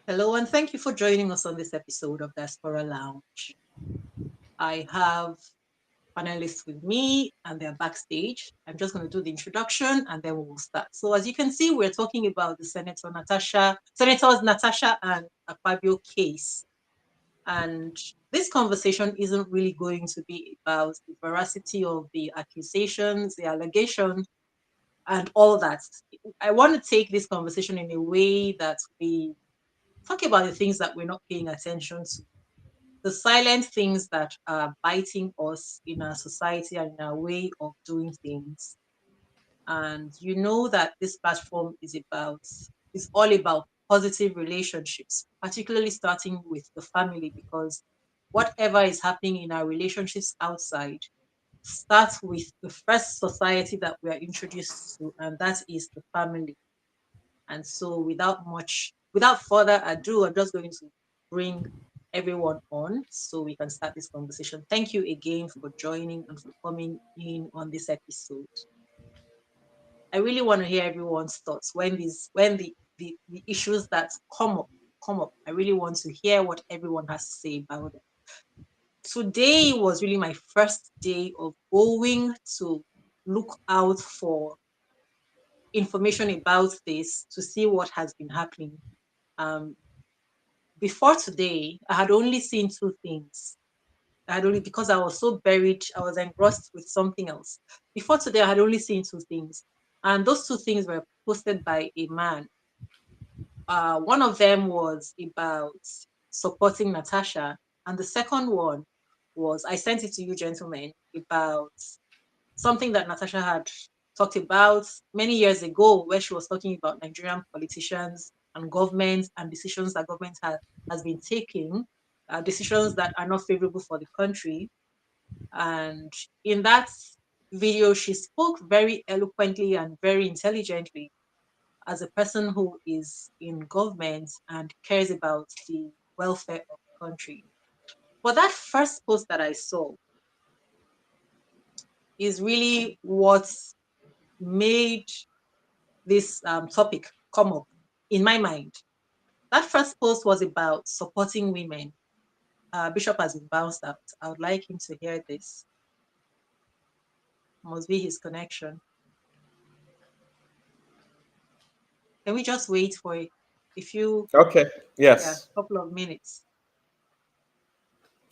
Hello, and thank you for joining us on this episode of Diaspora Lounge. I have panelists with me and they're backstage. I'm just going to do the introduction and then we'll start. So, as you can see, we're talking about the Senators Natasha and Akpabio case. And this conversation isn't really going to be about the veracity of the accusations, the allegations, and all that. I want to take this conversation in a way that we talk about the things that we're not paying attention to, the silent things that are biting us in our society and in our way of doing things. And you know that this platform is all about positive relationships, particularly starting with the family, because whatever is happening in our relationships outside starts with the first society that we are introduced to, and that is the family. And so, without further ado, I'm just going to bring everyone on so we can start this conversation. Thank you again for joining and for coming in on this episode. I really want to hear everyone's thoughts when the issues that come up. I really want to hear what everyone has to say about it. Today was really my first day of going to look out for information about this to see what has been happening. Um, Before today, I had only seen two things. I had only because I was so buried, I was engrossed with something else. Before today, I had only seen two things, and those two things were posted by a man. One of them was about supporting Natasha, and the second one was I sent it to you, gentlemen, about something that Natasha had talked about many years ago, where she was talking about Nigerian politicians and governments and decisions that government has been taking, decisions that are not favorable for the country. And in that video, she spoke very eloquently and very intelligently as a person who is in government and cares about the welfare of the country. But that first post that I saw is really what made this topic come up in my mind. That first post was about supporting women. Bishop has been bounced out. I would like him to hear this. Must be his connection. Can we just wait for a few, Okay. yeah, Yes. couple of minutes?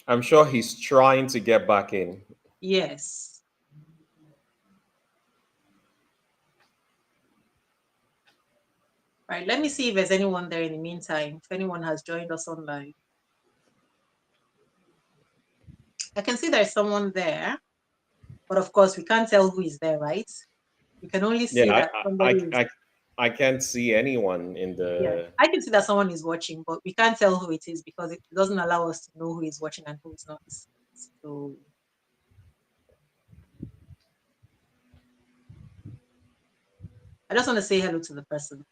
I'm sure he's trying to get back in. Yes. Right. Let me see if there's anyone there in the meantime. If anyone has joined us online, I can see there's someone there, but of course we can't tell who is there, right? We can only see Yeah, that somebody is. I can't see anyone in Yeah, the. I can see that someone is watching, but we can't tell who it is because it doesn't allow us to know who is watching and who is not. So I just want to say hello to the person.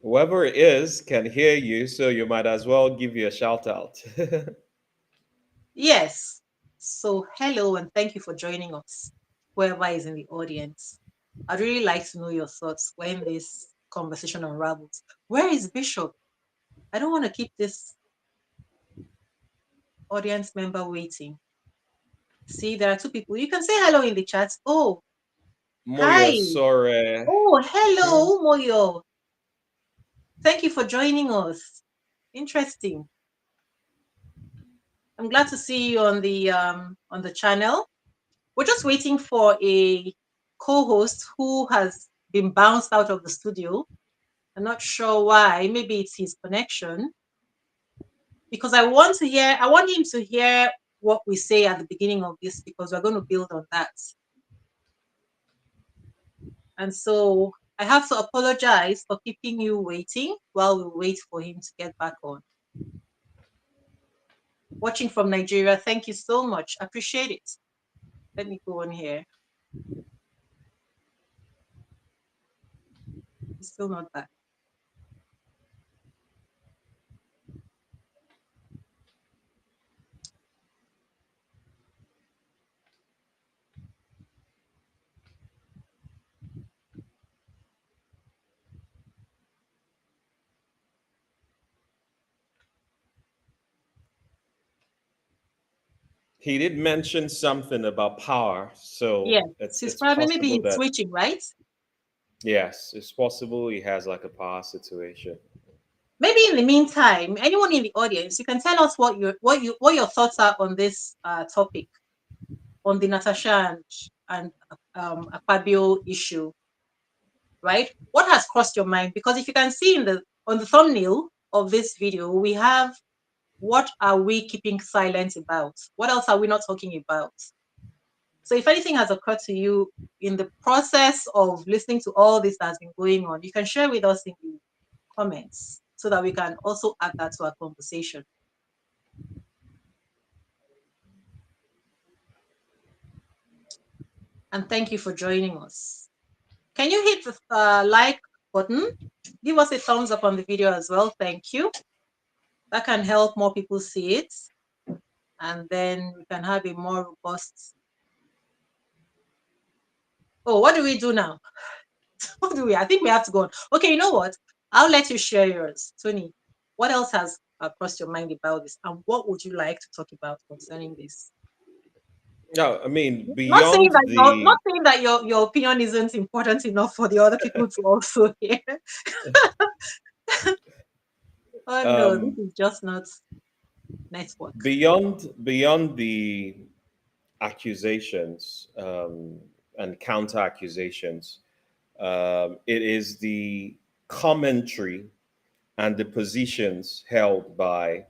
Whoever it is can hear you, so you might as well give you a shout out. Yes. So hello and thank you for joining us, whoever is in the audience. I'd really like to know your thoughts when this conversation unravels. Where is Bishop? I don't want to keep this audience member waiting. See, there are two people. You can say hello in the chat. Oh, Moyo hi. Sore. Oh, hello, Moyo. Thank you for joining us. Interesting. I'm glad to see you on the channel. We're just waiting for a co-host who has been bounced out of the studio. I'm not sure why. Maybe it's his connection. Because I want him to hear what we say at the beginning of this because we're going to build on that. And so I have to apologize for keeping you waiting while we wait for him to get back on. Watching from Nigeria, thank you so much. Appreciate it. Let me go on here. He's still not back. He did mention something about power, so Yes, he's it's probably maybe possible he's that switching, right? yes, it's possible he has like a power situation. Maybe in the meantime, anyone in the audience, you can tell us what your thoughts are on this topic, on the Natasha and Akpabio issue, right? What has crossed your mind? Because if you can see in the on the thumbnail of this video, we have what are we keeping silent about? What else are we not talking about? So if anything has occurred to you in the process of listening to all this that's been going on, you can share with us in the comments so that we can also add that to our conversation. And thank you for joining us. Can you hit the like button? Give us a thumbs up on the video as well. Thank you. That can help more people see it. And then we can have a more robust. Oh, what do we do now? What do we? I think we have to go on. Okay, you know what? I'll let you share yours. Tony, what else has crossed your mind about this? And what would you like to talk about concerning this? No, I mean Not beyond saying that the your opinion isn't important enough for the other people to also hear. Oh no, this um, is just not network. beyond the accusations and counter accusations, it is the commentary and the positions held by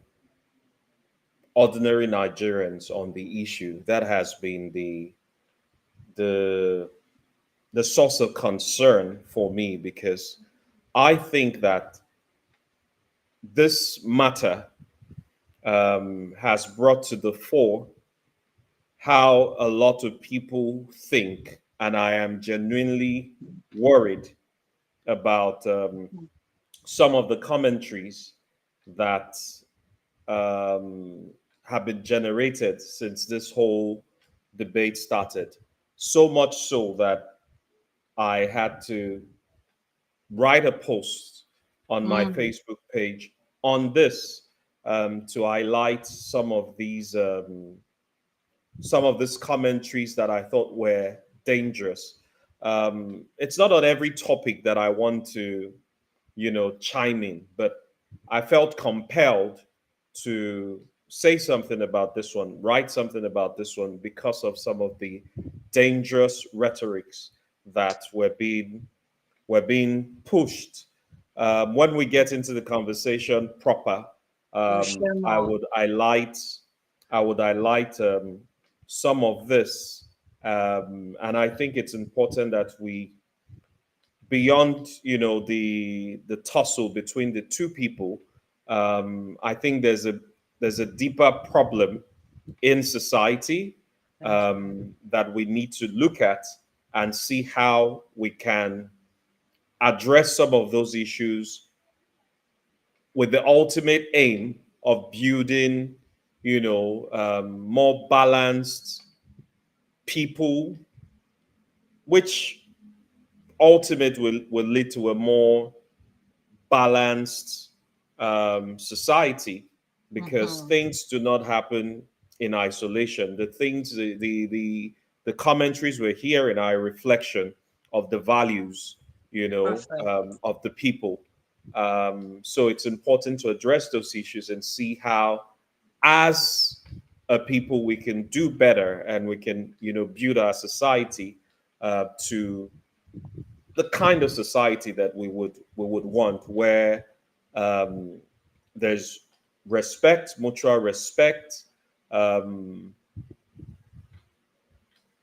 ordinary Nigerians on the issue that has been the the source of concern for me because I think that this matter has brought to the fore how a lot of people think, and I am genuinely worried about some of the commentaries that um, have been generated since this whole debate started. So much so that I had to write a post on my Mm, Facebook page on this to highlight some of these commentaries that I thought were dangerous. It's not on every topic that I want to, chime in, but I felt compelled to say something about this one, write something about this one because of some of the dangerous rhetorics that were being pushed. When we get into the conversation proper, we'll um, share I more. would highlight, I would highlight some of this, and I think it's important that we, beyond the tussle between the two people, I think there's a deeper problem in society Thank you. that we need to look at and see how we can address some of those issues with the ultimate aim of building, more balanced people, which ultimate will lead to a more balanced society because Mm-hmm. things do not happen in isolation. The commentaries we're hearing are a reflection of the values, Perfect. of the people. So it's important to address those issues and see how, as a people, we can do better and we can, build our society to the kind of society that we would want, where um, there's respect, mutual respect. Um,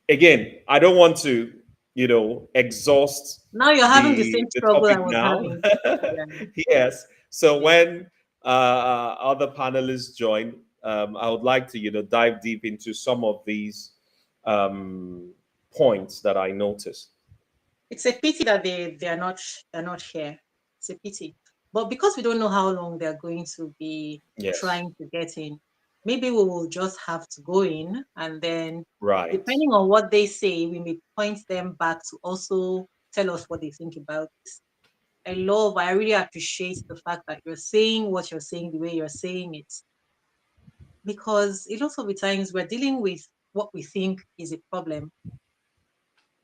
Again, I don't want to, exhaust Now you're having the same the struggle I topic was now. having. Yeah, Yes. So yeah. when other panelists join, I would like to, dive deep into some of these um, points that I noticed. It's a pity that they're not here. It's a pity. But because we don't know how long they're going to be Yes. trying to get in, maybe we will just have to go in and then Right. depending on what they say, we may point them back to also tell us what they think about this. I really appreciate the fact that you're saying what you're saying the way you're saying it. because a lot of the times we're dealing with what we think is a problem,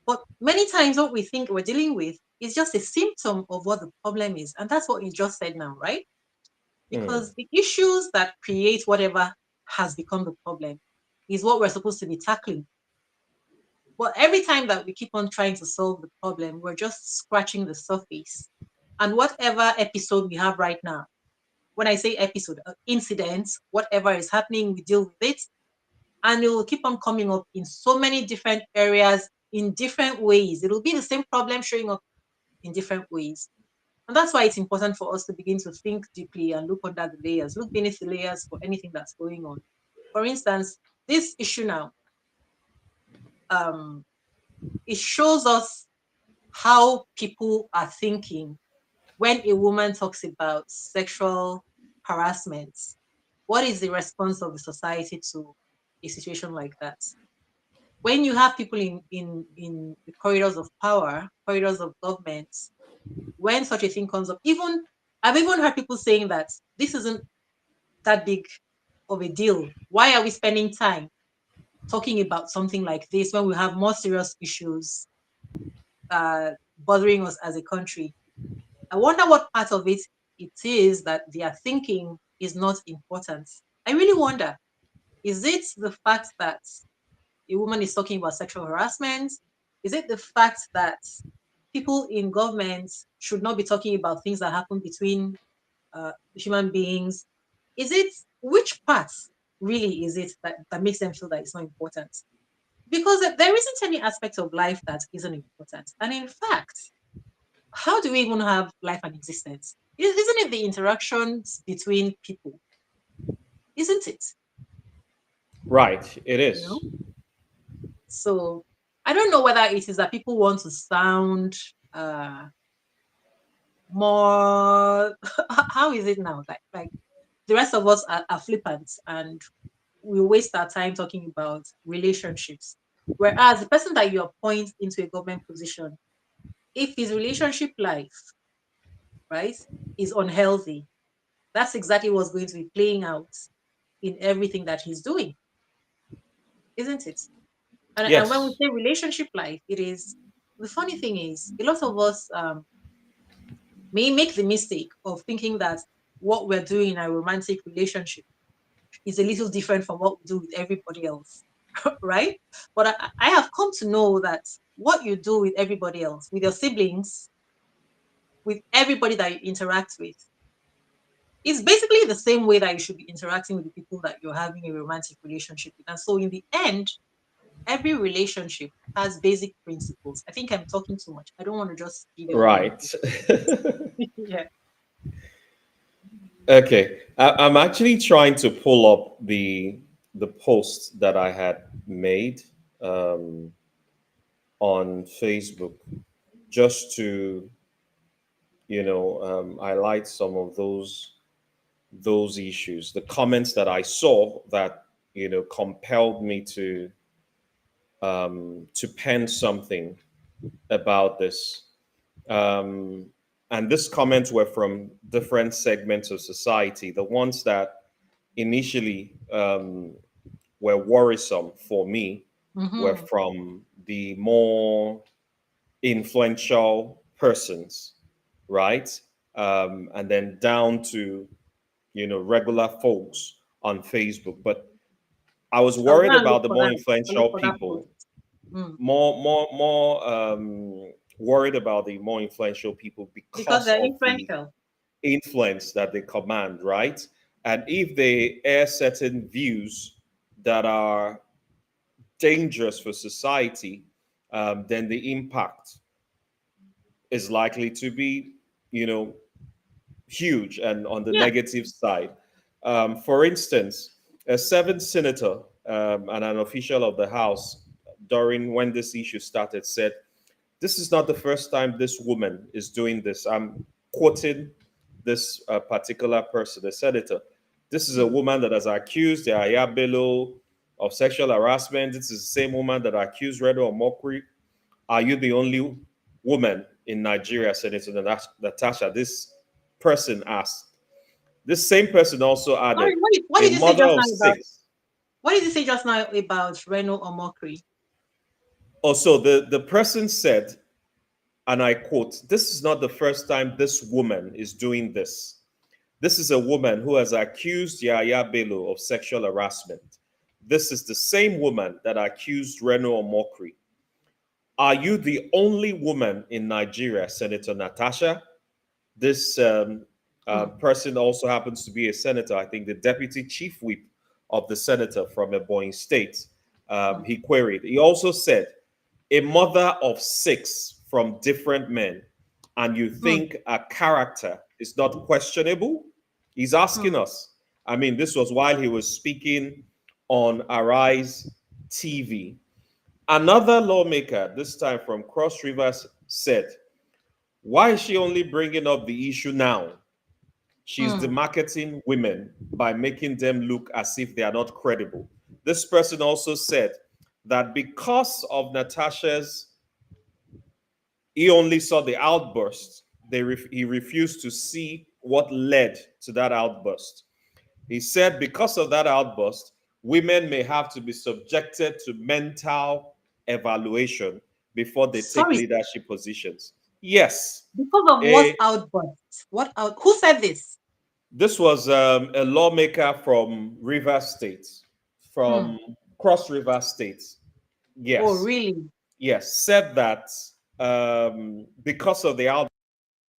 but many times what we think we're dealing with is just a symptom of what the problem is. And that's what you just said now, right? Mm, Because the issues that create whatever has become the problem is what we're supposed to be tackling. But every time that we keep on trying to solve the problem, we're just scratching the surface. And whatever episode we have right now, when I say episode, incident, whatever is happening, we deal with it. And it will keep on coming up in so many different areas in different ways. It will be the same problem showing up in different ways. And that's why it's important for us to begin to think deeply and look under the layers, look beneath the layers for anything that's going on. For instance, this issue now, um, it shows us how people are thinking when a woman talks about sexual harassment. What is the response of the society to a situation like that? When you have people in the corridors of power, corridors of government, when such a thing comes up, even I've even heard people saying that this isn't that big of a deal. Why are we spending time talking about something like this when we have more serious issues uh, bothering us as a country? I wonder what part of it is that their thinking is not important. I really wonder, is it the fact that a woman is talking about sexual harassment? Is it the fact that people in government should not be talking about things that happen between human beings? Is it which part really is it that makes them feel that it's not important? Because there isn't any aspect of life that isn't important. And in fact, how do we even have life and existence? Isn't it the interactions between people? Isn't it? right, it You know? is. So I don't know whether it is that people want to sound uh more how is it now? Like the rest of us are flippant and we waste our time talking about relationships. Whereas the person that you appoint into a government position, if his relationship life, right, is unhealthy, that's exactly what's going to be playing out in everything that he's doing, isn't it? And when we Yes, say relationship life, it is the funny thing is a lot of us may make the mistake of thinking that what we're doing in a romantic relationship is a little different from what we do with everybody else, right? But I have come to know that what you do with everybody else, with your siblings, with everybody that you interact with, is basically the same way that you should be interacting with the people that you're having a romantic relationship with. And so, in the end, every relationship has basic principles. I think I'm talking too much. I don't want to just give you all of right. this. Yeah. Okay, I'm actually trying to pull up the post that I had made um, on Facebook just to highlight some of those issues, the comments that I saw that compelled me to pen something about this. Um, and these comments were from different segments of society. The ones that initially were worrisome for me were Mm-hmm. from the more influential persons, right? And then down to regular folks on Facebook. But I was I'll go worried and look about the for more that. I'll look influential for that post. people, Mm. more worried about the more influential people Because because they're of the influential. influence that they command, right? And if they air certain views that are dangerous for society, then the impact is likely to be, you know, huge and on the Yeah. negative side. For instance, a seventh senator and an official of the House during when this issue started said, "This is not the first time this woman is doing this." I'm quoting this particular person, the senator. This is a Mm. woman that has accused the Ayabelo of sexual harassment. This is the same woman that accused Redo Omokri. Are you the only woman in Nigeria, Senator Natasha? This person asked. This same person also Sorry, added what a did you say mother just of now about? six. What did you say just now about Reno or mockery? Also, the person said, and I quote, "This is not the first time this woman is doing this. This is a woman who has accused Yaya Bello of sexual harassment. This is the same woman that accused Reno of mockery. Are you the only woman in Nigeria, Senator Natasha?" This Hmm. person also happens to be a senator, I think the deputy chief whip of the senator from Ebonyi State. Hmm. He queried. He also said, a mother of six from different men, and you Hmm. think a character is not questionable? He's asking Hmm. us. I mean, this was while he was speaking on Arise TV. Another lawmaker, this time from Cross Rivers, said, why is she only bringing up the issue now? She's Hmm. demarketing women by making them look as if they are not credible. This person also said that because of Natasha's, he only saw the outburst. He refused to see what led to that outburst. He said because of that outburst, women may have to be subjected to mental evaluation before they take Sorry, leadership positions. Yes, because of what a outburst? What out? Who said this? this was a lawmaker from River State, Hmm. from Cross River State. Oh, Yes, really? yes, said that because of the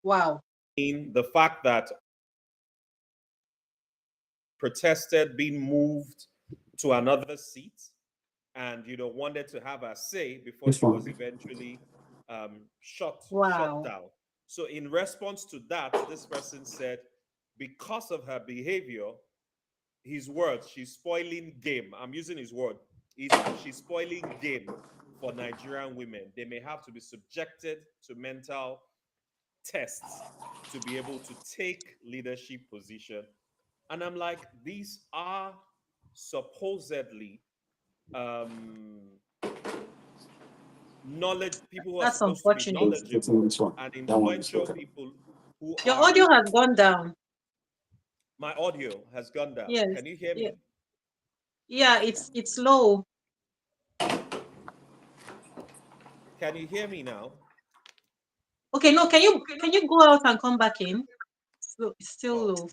Wow. outbreak, the fact that protested being moved to another seat, and wanted to have a say before she was eventually shut Wow. down. So in response to that, this person said, because of her behavior, his words, she's spoiling game. I'm using his word. She's spoiling game for Nigerian women. They may have to be subjected to mental tests to be able to take leadership position. And I'm like, these are supposedly um, knowledge people who are That's supposed to be unfortunate. knowledgeable and influential people who Your are audio able. has gone down. My audio has gone down. Yes. Can you hear Yeah. me? Yeah. It's low. Can you hear me now? Okay. No. Can you go out and come back in? So it's still Oh, low.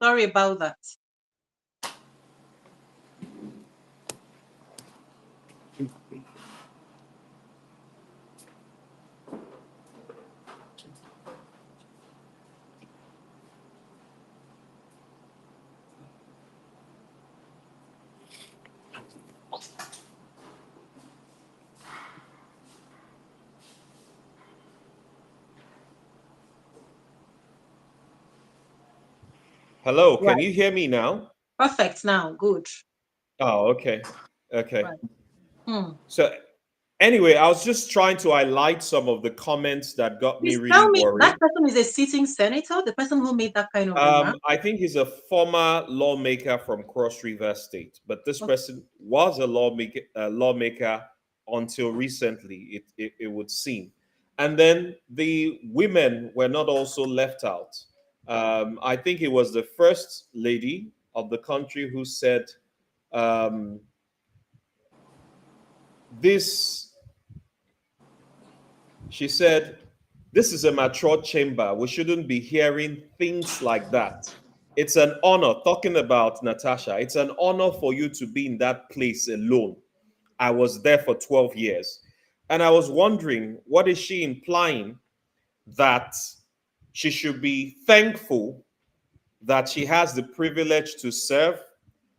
Sorry about that. hello. Can Right. you hear me now? Perfect. Now. Good. Oh, okay. Okay. Right. Hmm. So, anyway, I was just trying to highlight some of the comments that got me Please really tell me that worried. person is a sitting senator. The person who made that kind of remark. I think he's a former lawmaker from Cross River State, but this Okay. person was a lawmaker until recently, it would seem. And then the women were not also left out. I think it was the first lady of the country who said, um, this she said, this is a mature chamber. We shouldn't be hearing things like that. It's an honor, talking about Natasha, it's an honor for you to be in that place alone. I was there for 12 years. And I was wondering, what is she implying? That she should be thankful that she has the privilege to serve,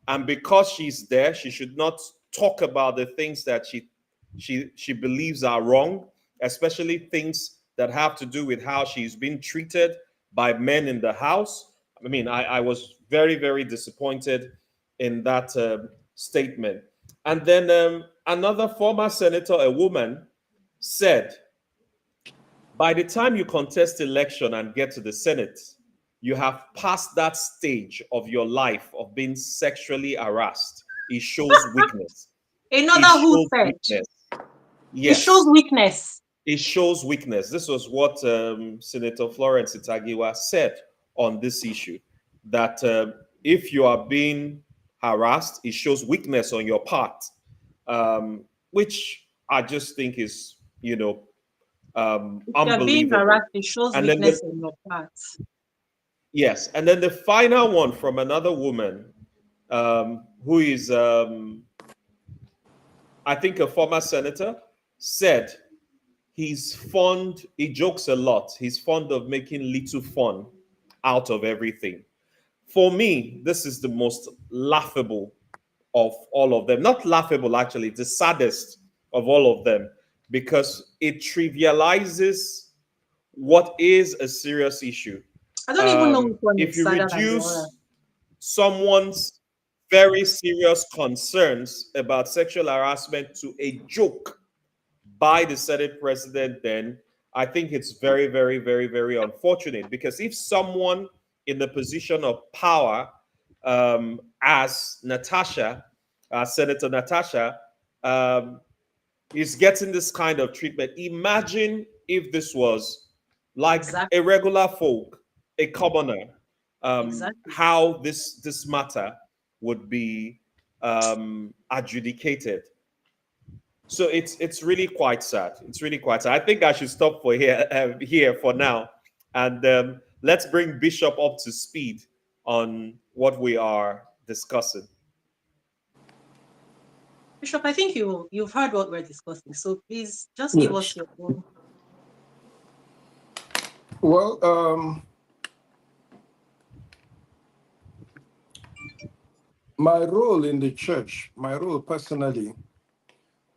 and because she's there, she should not talk about the things that she believes are wrong, especially things that have to do with how she's been treated by men in the house. I mean, I was very, very disappointed in that statement. And then another former senator, a woman, said, by the time you contest election and get to the Senate, you have passed that stage of your life of being sexually harassed. It shows weakness. It Another who shows said weakness. it shows Yes, weakness. it shows weakness. This was what Senator Florence Itagiwa said on this issue. that if you are being harassed, it shows weakness on your part, which I just think is, If you're being unbelievable. harassed, it shows And then the weakness on your part. yes, and then the final one from another woman, who is, I think, a former senator, said he jokes a lot. He's fond of making little fun out of everything. For me, this is the most laughable of all of them. Not laughable, actually, the saddest of all of them, because it trivializes what is a serious issue. I don't even know which one If is you sadder than the other. reduce someone's very serious concerns about sexual harassment to a joke by the Senate president, then I think it's very, very, very, very unfortunate. Because if someone in the position of power, as Natasha, Senator Natasha, um, is getting this kind of treatment, imagine if this was like Exactly. a regular folk, a commoner, Exactly. how this matter would be adjudicated. So it's really quite sad. It's really quite sad. I think I should stop for here for now, and let's bring Bishop up to speed on what we are discussing. Bishop, I think you've heard what we're discussing, so please just give us Yes. your own. Well, my role in the church, my role personally,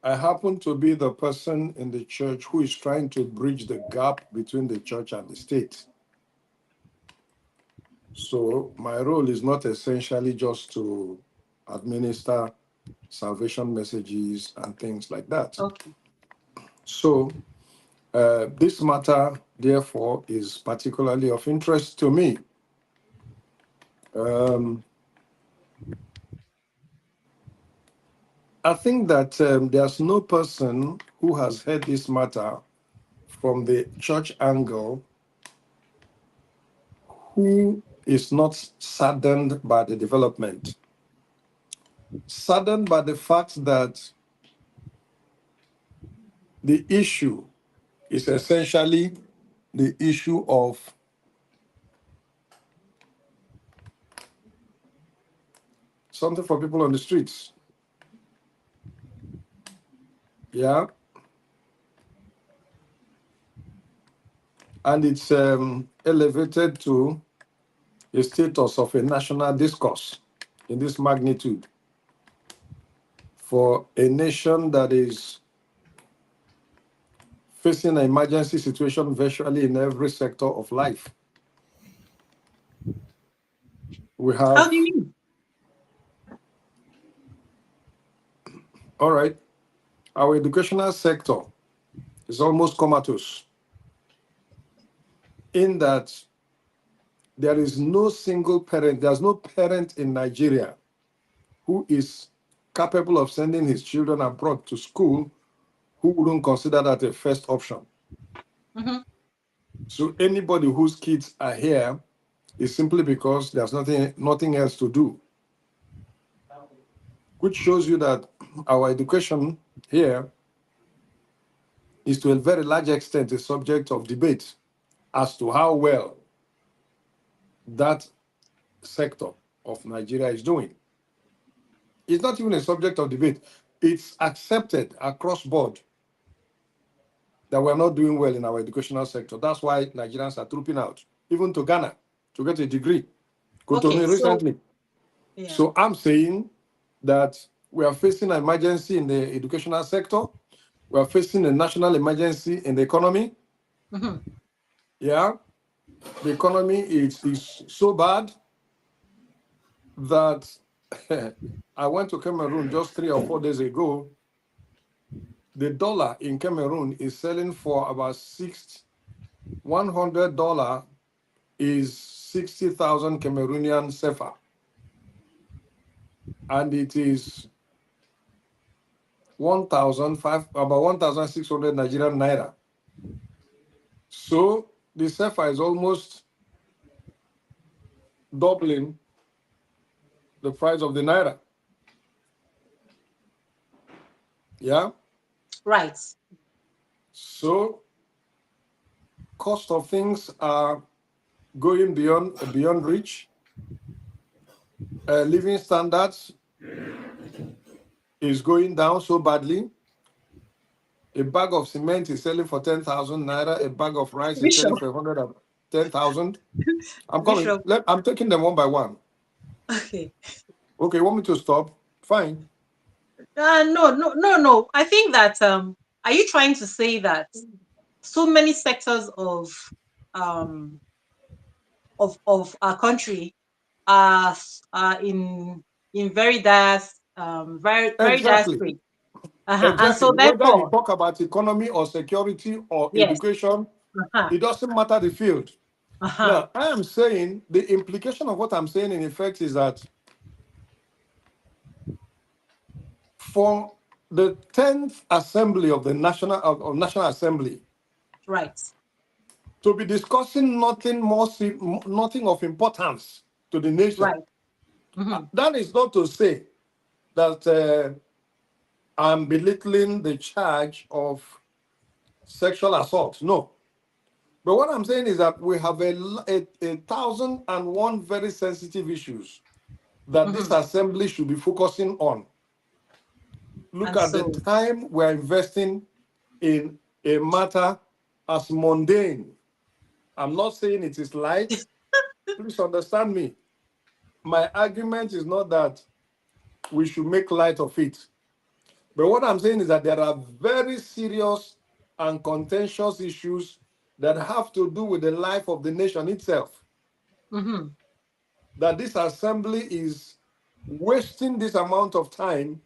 I happen to be the person in the church who is trying to bridge the gap between the church and the state. So my role is not essentially just to administer salvation messages and things like that. Okay. So this matter, therefore, is particularly of interest to me. Um, I think that there's no person who has heard this matter from the church angle who is not saddened by the development, saddened by the fact that the issue is essentially the issue of something for people on the streets. Yeah. And it's elevated to a status of a national discourse in this magnitude for a nation that is facing an emergency situation virtually in every sector of life. We How do you have, mean? all right, our educational sector is almost comatose in that there is no single parent, there's no parent in Nigeria who is capable of sending his children abroad to school who wouldn't consider that a first option. Mm-hmm. So anybody whose kids are here is simply because there's nothing else to do, which shows you that our education here is to a very large extent a subject of debate as to how well that sector of Nigeria is doing. It's not even a subject of debate. It's accepted across board that we're not doing well in our educational sector. That's why Nigerians are trooping out, even to Ghana, to get a degree. Okay. Cotonou So recently. yeah. So I'm saying that we are facing an emergency in the educational sector. We are facing a national emergency in the economy. Mm-hmm. Yeah, the economy is so bad that I went to Cameroon just 3 or 4 days ago. The dollar in Cameroon is selling for about $100 is 60,000 Cameroonian sefa, and it is 1,005 about 1,600 Nigerian naira. So the sefa is almost doubling the price of the naira. Yeah. Right. So cost of things are going beyond reach. Living standards is going down so badly. A bag of cement is selling for 10,000 naira. A bag of rice is selling Bishop. for 110,000. I'm coming. Bishop. I'm taking them one by one. Okay. Okay, you want me to stop? Fine. No, no, no, no. I think that are you trying to say that so many sectors um of our country are in very dire very dire Exactly. state. And Exactly. so Whether you therefore, talk about economy or security or yes. education, Uh-huh. it doesn't matter the field. Uh-huh. Now, I am saying the implication of what I'm saying in effect is that for the 10th assembly of the National Assembly Right. to be discussing nothing of importance to the nation, Right. Mm-hmm. that is not to say that I'm belittling the charge of sexual assault. No. But what I'm saying is that we have a thousand and one very sensitive issues that this Mm-hmm. assembly should be focusing on. Look And at the so time we're investing in a matter as mundane. I'm not saying it is light. Please understand me. My argument is not that we should make light of it. But what I'm saying is that there are very serious and contentious issues that have to do with the life of the nation itself. mm-hmm. That this assembly is wasting this amount of time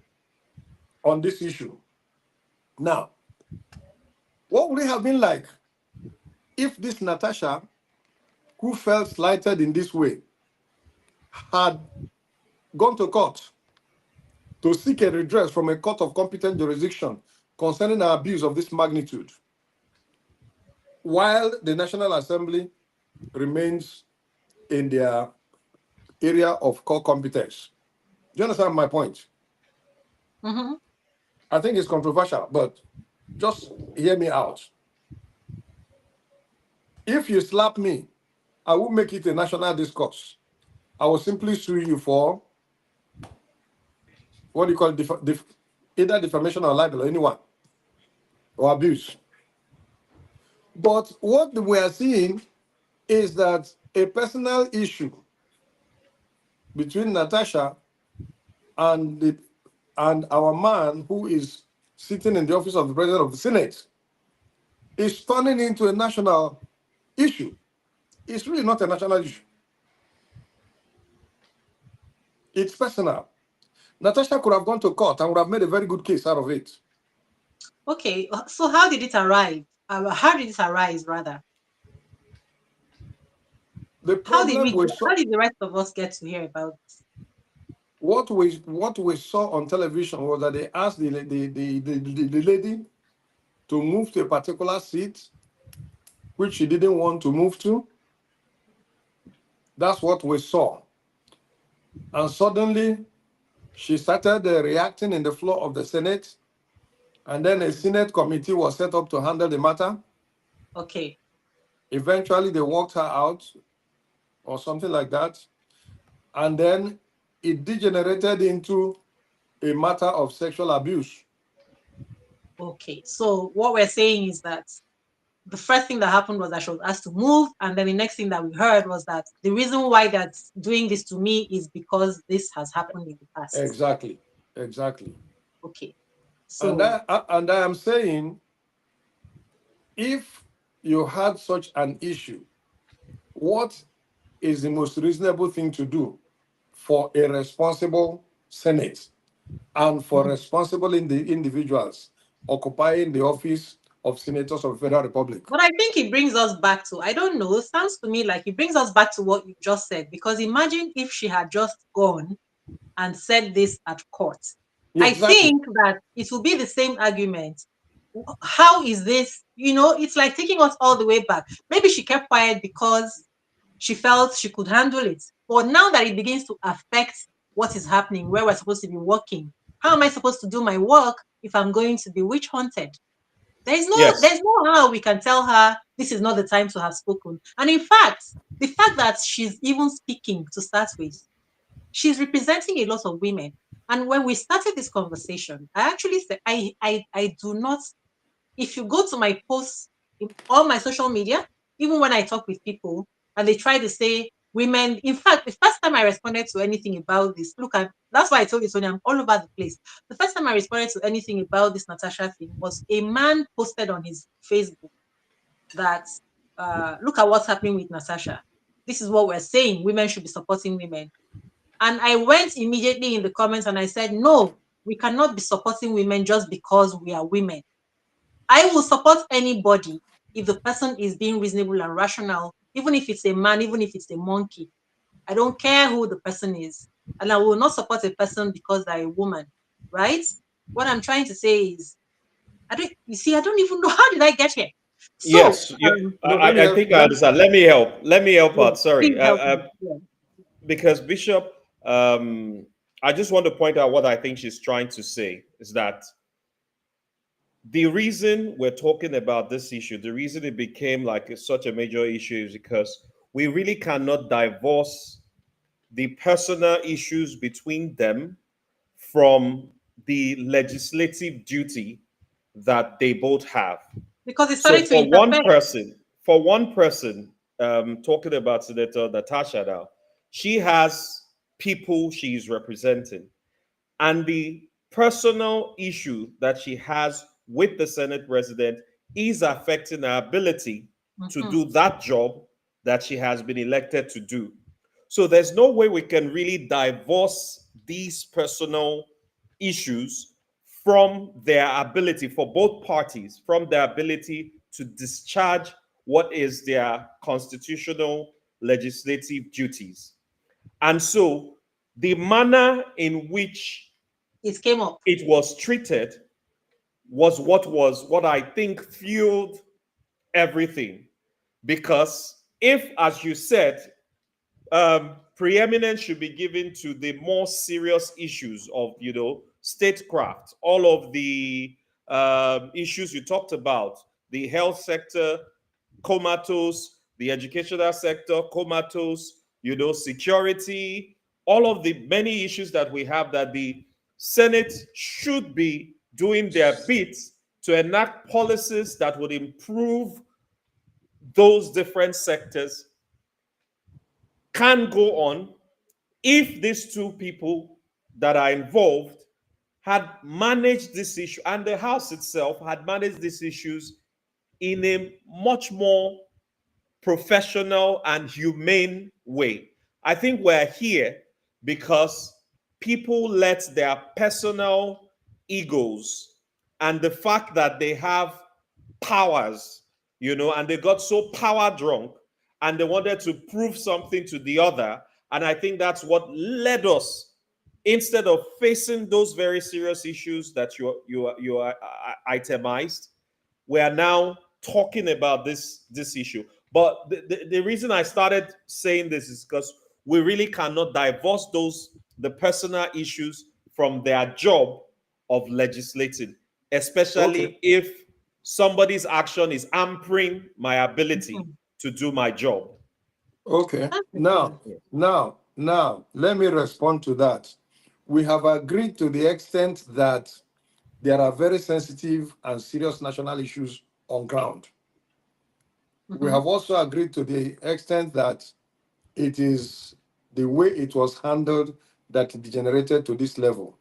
on this issue. Now, what would it have been like if this Natasha, who felt slighted in this way, had gone to court to seek a redress from a court of competent jurisdiction concerning an abuse of this magnitude, while the National Assembly remains in their area of core competence? Do you understand my point? Mm-hmm. I think it's controversial, but just hear me out. If you slap me, I will make it a national discourse. I will simply sue you for what do you call it, either defamation or libel, or anyone, or abuse. But what we are seeing is that a personal issue between Natasha and our man who is sitting in the office of the president of the Senate is turning into a national issue. It's really not a national issue. It's personal. Natasha could have gone to court and would have made a very good case out of it. Okay. So how did it arrive? How did it arise rather? The How did problem we we get, saw, how did the rest of us get to hear about this? what we saw on television was that they asked the lady to move to a particular seat which she didn't want to move to. That's what we saw. And suddenly she started reacting in the floor of the Senate. And then a Senate committee was set up to handle the matter. Okay. Eventually, they walked her out or something like that. And then it degenerated into a matter of sexual abuse. Okay. So what we're saying is that the first thing that happened was that she was asked to move, and then the next thing that we heard was that the reason why that's doing this to me is because this has happened in the past. Exactly. Exactly. Okay. And So I am saying, if you had such an issue, what is the most reasonable thing to do for a responsible Senate and for mhm. responsible individuals occupying the office of senators of the Federal Republic? But I think it brings us back to, I don't know, it sounds to me like it brings us back to what you just said. Because imagine if she had just gone and said this at court. Yeah, I exactly. think that it will be the same argument. How is this? It's like taking us all the way back. Maybe she kept quiet because She felt she could handle it. But now that it begins to affect what is happening, where we're supposed to be working, how am I supposed to do my work if I'm going to be witch hunted? Yes. There's no how we can tell her this is not the time to have spoken. And in fact, the fact that she's even speaking to start with, she's representing a lot of women. And when we started this conversation, I actually said I do not, if you go to my posts in all my social media, even when I talk with people and they try to say women, in fact, the first time I responded to anything about this, look at that's why I told you, Sonia, I'm all over the place. The first time I responded to anything about this Natasha thing was a man posted on his Facebook that look at what's happening with Natasha. This is what we're saying. Women should be supporting women. And I went immediately in the comments and I said, no, we cannot be supporting women just because we are women. I will support anybody if the person is being reasonable and rational, even if it's a man, even if it's a monkey. I don't care who the person is. And I will not support a person because they're a woman, right? What I'm trying to say is, I don't even know how did I get here. So, Yes. No, let me I help. think I understand. Let me help. Let me help yeah, out. Sorry. please help me. Yeah. Because Bishop, I just want to point out what I think she's trying to say is that the reason we're talking about this issue, the reason it became like such a major issue is because we really cannot divorce the personal issues between them from the legislative duty that they both have. Because it So started to interfere. for one person, talking about Senator Natasha now, she has people she's representing, and the personal issue that she has with the Senate president is affecting her ability to Mhm. do that job that she has been elected to do. So there's no way we can really divorce these personal issues from their ability for both parties, from their ability to discharge what is their constitutional legislative duties. And so the manner in which It came up. it was treated was what I think fueled everything. Because if, as you said, preeminence should be given to the more serious issues of, statecraft, all of the issues you talked about, the health sector, comatose, the educational sector, comatose, security, all of the many issues that we have that the Senate should be doing their bit to enact policies that would improve those different sectors can go on if these two people that are involved had managed this issue and the House itself had managed these issues in a much more professional and humane way. I think we're here because people let their personal egos and the fact that they have powers, and they got so power drunk and they wanted to prove something to the other. And I think that's what led us, instead of facing those very serious issues that you are itemized, we are now talking about this issue. But the reason I started saying this is because we really cannot divorce the personal issues from their job of legislating, Okay. especially if somebody's action is hampering my ability Mhm. to do my job. Okay. That's the Now, thing. let me respond to that. We have agreed to the extent that there are very sensitive and serious national issues on ground. We Mhm. have also agreed to the extent that it is the way it was handled that it degenerated to this level.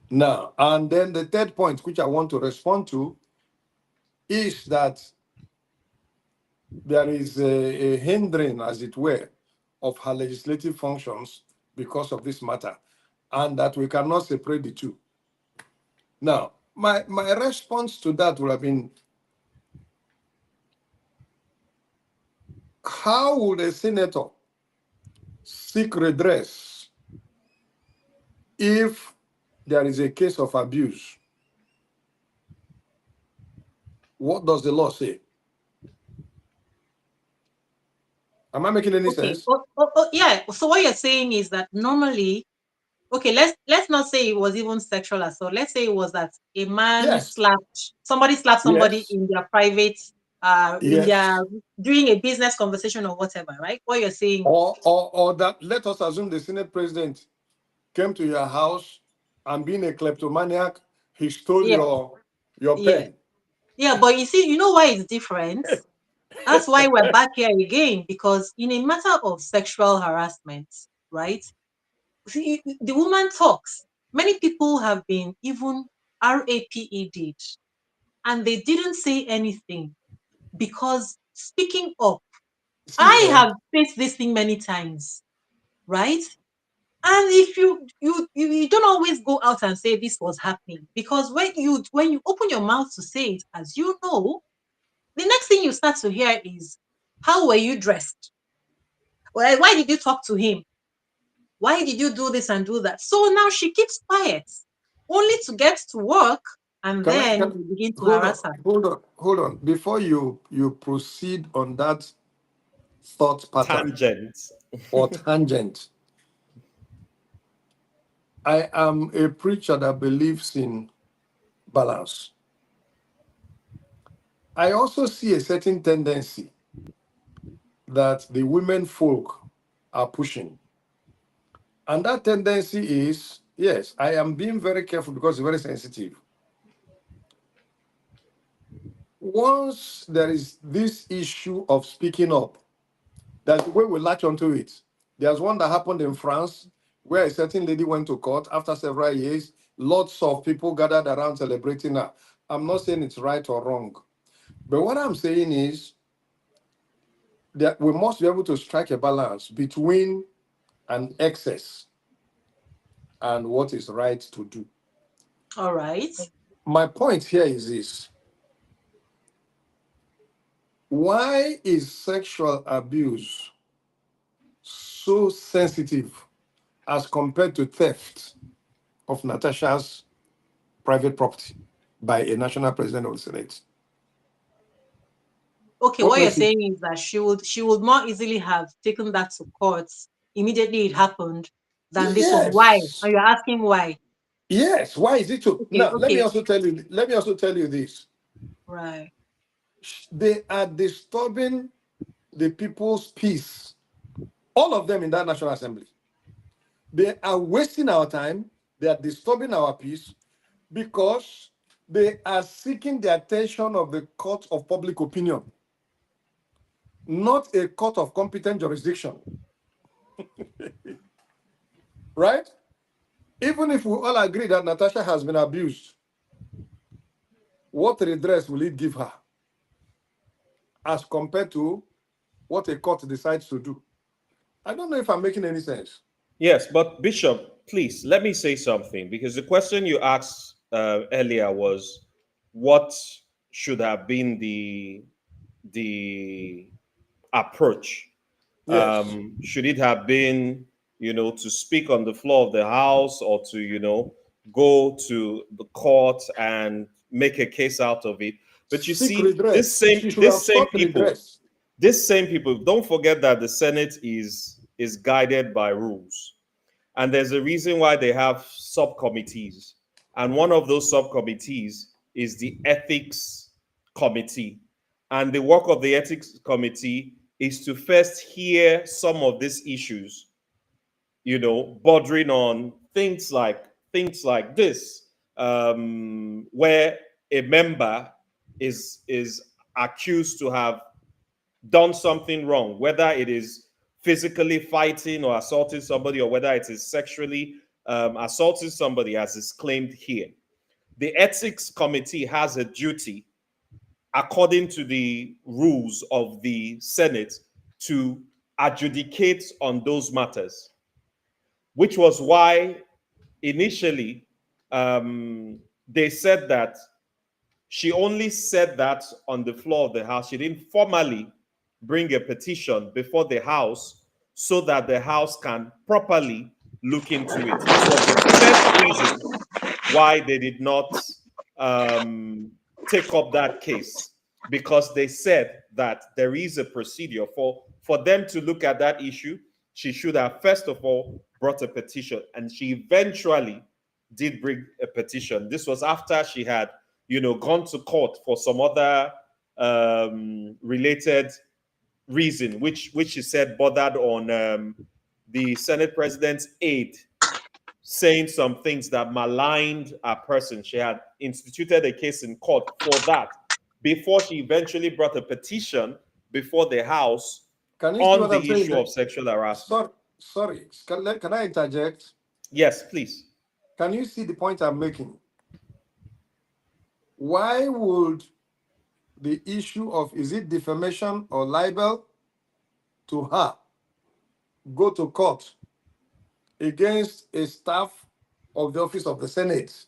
Now, and then the third point, which I want to respond to, is that there is a hindering, as it were, of her legislative functions because of this matter, and that we cannot separate the two. Now, my response to that would have been, how would a senator seek redress if there is a case of abuse? What does the law say? Am I making any Okay. sense? Yeah. So what you're saying is that normally, okay, let's not say it was even sexual assault. Let's say it was that a man Yes. slapped somebody Yes. in their private, in their Yes. during a business conversation or whatever, right? What you're saying. Or that, let us assume the Senate president came to your house and being a kleptomaniac, he stole Yeah. your Yeah. pen. Yeah. But you know why it's different? That's why we're back here again, because in a matter of sexual harassment, right? See, the woman talks. Many people have been even RAPED and they didn't say anything because speaking up, See, I have faced this thing many times, right? And if you don't always go out and say this was happening, because when you open your mouth to say it, as you know, the next thing you start to hear is, how were you dressed? Well, why did you talk to him? Why did you do this and do that? So now she keeps quiet, only to get to work, and can I then can we begin to hold harass on, her. hold on. Before you proceed on that thought pattern Tangent. or tangent, I am a preacher that believes in balance. I also see a certain tendency that the women folk are pushing. And that tendency is, yes, I am being very careful because it's very sensitive. Once there is this issue of speaking up, that's the way we latch onto it. There's one that happened in France where a certain lady went to court after several years. Lots of people gathered around celebrating her. I'm not saying it's right or wrong, but what I'm saying is that we must be able to strike a balance between an excess and what is right to do. All right. My point here is this: why is sexual abuse so sensitive as compared to theft of Natasha's private property by a national president of the Senate? Okay, What what you're makes it? saying is that she would more easily have taken that to court immediately it happened than this one. Why? Yes, And you're asking why. yes. Why is it so? Okay, Now, let me okay. also tell you. Let me also tell you this: Right. they are disturbing the people's peace. All of them in that National Assembly. They are wasting our time. They are disturbing our peace because they are seeking the attention of the court of public opinion, not a court of competent jurisdiction, right? Even if we all agree that Natasha has been abused, what redress will it give her as compared to what a court decides to do? I don't know if I'm making any sense. Yes, but Bishop, please let me say something because the question you asked earlier was what should have been the approach. Yes. Should it have been, to speak on the floor of the house or to, go to the court and make a case out of it? But you Seek see, redress. She should have sought redress. these same people, don't forget that the Senate is guided by rules. And there's a reason why they have subcommittees. And one of those subcommittees is the ethics committee. And the work of the ethics committee is to first hear some of these issues, bordering on things like this, where a member is accused to have done something wrong, whether it is physically fighting or assaulting somebody, or whether it is sexually assaulting somebody, as is claimed here. The ethics committee has a duty, according to the rules of the Senate, to adjudicate on those matters, which was why initially they said that she only said that on the floor of the House. She didn't formally bring a petition before the House so that the House can properly look into it. This was the first reason why they did not um, take up that case, because they said that there is a procedure for them to look at that issue, she should have first of all brought a petition, and she eventually did bring a petition. This was after she had, gone to court for some other related reason, which she said bothered on the Senate president's aide saying some things that maligned a person. She had instituted a case in court for that before she eventually brought a petition before the House Can you see on what I'm the saying? issue of sexual harassment. Sorry. Can I interject? Yes, please. Can you see the point I'm making? Why would the issue of is it defamation or libel to her go to court against a staff of the office of the Senate,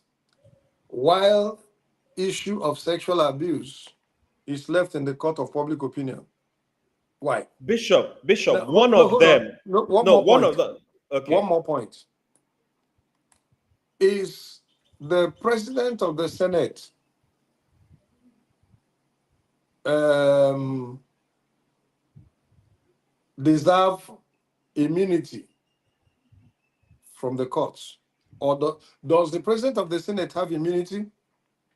while issue of sexual abuse is left in the court of public opinion? Why? Bishop, No, one no, of hold on. them. No, one No, more one point. of them. One Okay. more point. Is the president of the Senate deserve immunity from the courts? Or does the president of the Senate have immunity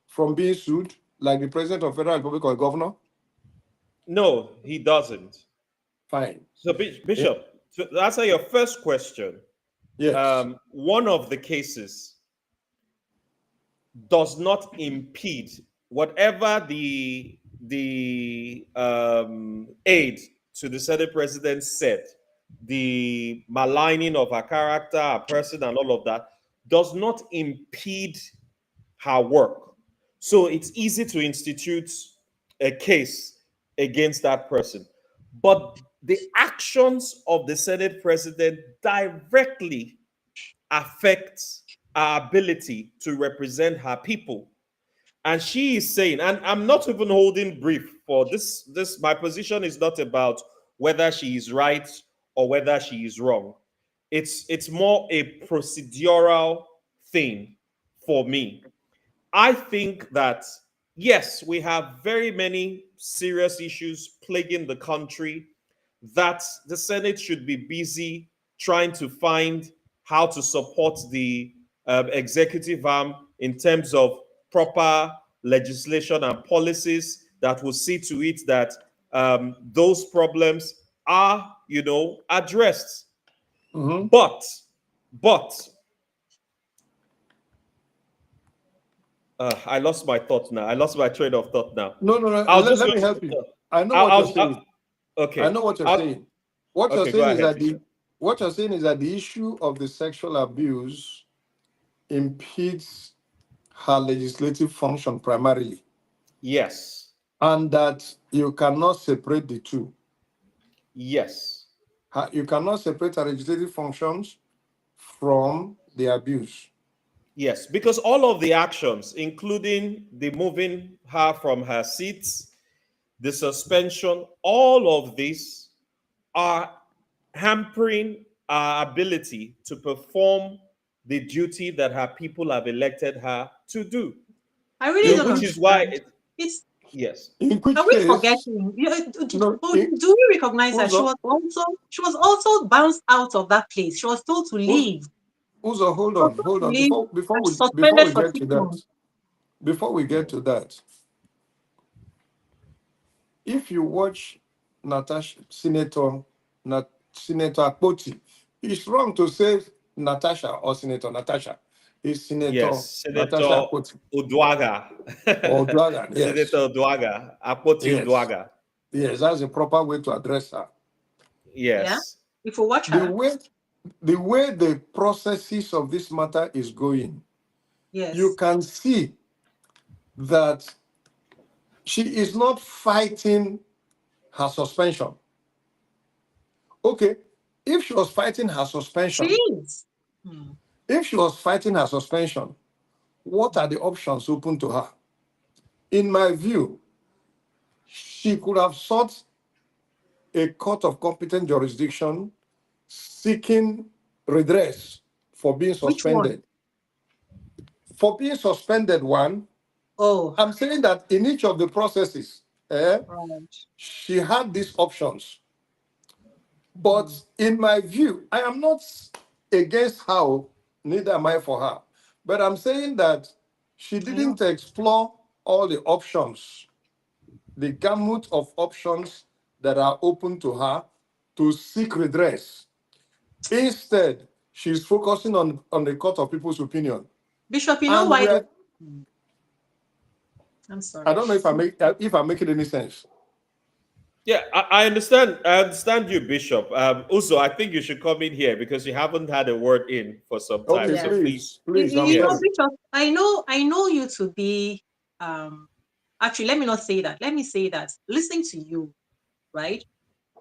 from being sued like the president of Federal Republic or governor? No, he doesn't. Fine. So, Yeah. Bishop, to answer your first question, Yes. one of the cases does not impede whatever the aide to the Senate president said, the maligning of her character, her person, and all of that does not impede her work. So it's easy to institute a case against that person. But the actions of the Senate president directly affect our ability to represent her people. And she is saying, and I'm not even holding brief for this. My position is not about whether she is right or whether she is wrong. It's more a procedural thing for me. I think that, yes, we have very many serious issues plaguing the country that the Senate should be busy trying to find how to support the executive arm in terms of proper legislation and policies that will see to it that those problems are, addressed. Mm-hmm. But I lost my thought now. I lost my train of thought now. No, no, no. I was just Let going me help you. to. I know what you're I'll, saying. I okay. know what you're saying. What you're Okay. Go saying is ahead, that Bishop. the issue of the sexual abuse impedes her legislative function primarily, Yes. and that you cannot separate the two. Yes. You cannot separate her legislative functions from the abuse. Yes. Because all of the actions, including the moving her from her seats, the suspension, all of these are hampering our ability to perform the duty that her people have elected her to do. I really don't Which is why understand. It's yes. In Are which we case, forgetting? no, Do we recognize that Uzo, she was also bounced out of that place? She was told to Uzo, leave. Uzo, She was told hold to on. leave and Before suspended we for get six to that, months. before we get to that, if you watch Natasha, Senator Akpoti, it's wrong to say Natasha or Senator Natasha. It's Senator Yes, Natasha Senator Akpoti Udwaga. or Dragan. Yes, Senator Udwaga. Apoti yes, Udwaga. yes. That's the proper way to address her. Yeah. Yes. If you watch The her, way, the processes of this matter is going, you yes. can see that she is not fighting her suspension. Okay, if she was fighting her She suspension, is. Hmm. what are the options open to her? In my view, she could have sought a court of competent jurisdiction seeking redress for being Which one? suspended. For being suspended, one, Oh, I'm saying that in each of the processes, right. she had these options. But in my view, I am not against her, neither am I for her. But I'm saying that she I know. didn't explore all the options, the gamut of options that are open to her to seek redress. Instead, she's focusing on the court of people's opinion. Bishop, you know And why we this? are, I'm I sorry. don't know if I'm making any sense. Yeah, I understand. I understand you, Bishop. Also, I think you should come in here because you haven't had a word in for some time. Okay, So Yes. please, please, I'm You know, yes. sorry. Bishop, I know you to be um actually let me not say that. Let me say that listening to you, right?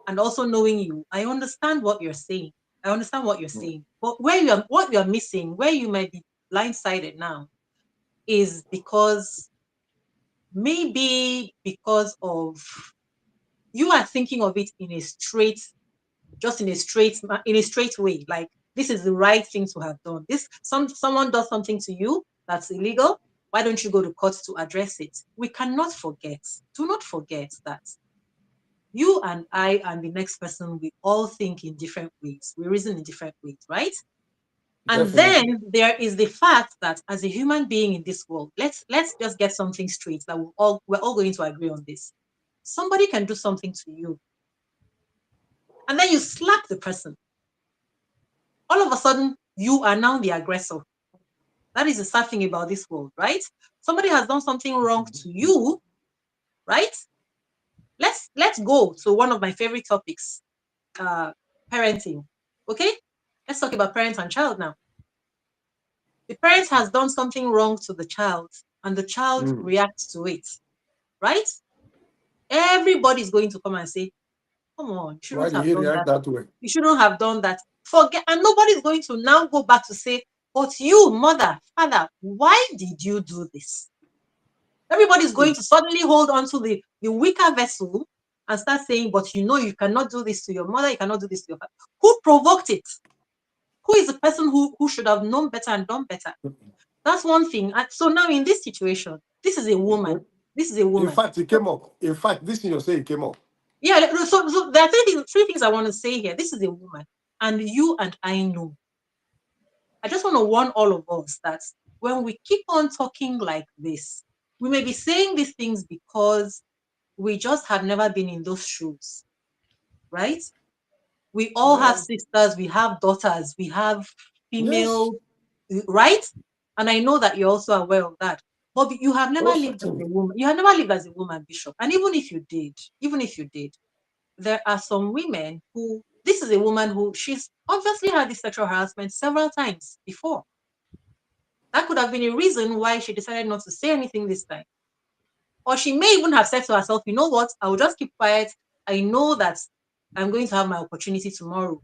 And also knowing you, I understand what you're saying. I understand what you're saying. But what you're missing, where you might be blindsided now, is because maybe because of you are thinking of it in a straight, just in a straight way. Like this is the right thing to have done. This someone does something to you that's illegal. Why don't you go to court to address it? We cannot forget. Do not forget that you and I and the next person, we all think in different ways. We reason in different ways, right? And Definitely. then there is the fact that as a human being in this world, let's just get something straight that we're all going to agree on this. Somebody can do something to you, and then you slap the person. All of a sudden, you are now the aggressor. That is the sad thing about this world, right? Somebody has done something wrong to you, right? Let's go to one of my favorite topics, uh, parenting. Okay, let's talk about parent and child now. The parent has done something wrong to the child, and the child Mm. reacts to it, right? Everybody's going to come and say, "Come on, you Why shouldn't did have he done react that. that way? You shouldn't have done that." Forget, and nobody's going to now go back to say, "But you, mother, father, why did you do this?" Everybody's going to suddenly hold on to the weaker vessel and start saying, "But you know, you cannot do this to your mother, you cannot do this to your father." Who provoked it? Who is the person who should have known better and done better? That's one thing. And so now in this situation, this is a woman. This is a In woman. fact, it came up. In fact, this thing you're saying came up. Yeah, so there are three things I want to say here. This is a woman, and you and I know. I just want to warn all of us that when we keep on talking like this, we may be saying these things because we just have never been in those shoes, right? We all have Yeah. sisters, we have daughters, we have Yes. female, right? And I know that you're also aware of that. But you have never Oh, lived as a certainly. woman. You have never lived as a woman, Bishop. And even if you did, there are some women who, this is a woman who she's obviously had this sexual harassment several times before. That could have been a reason why she decided not to say anything this time. Or she may even have said to herself, you know what, I will just keep quiet. I know that I'm going to have my opportunity tomorrow.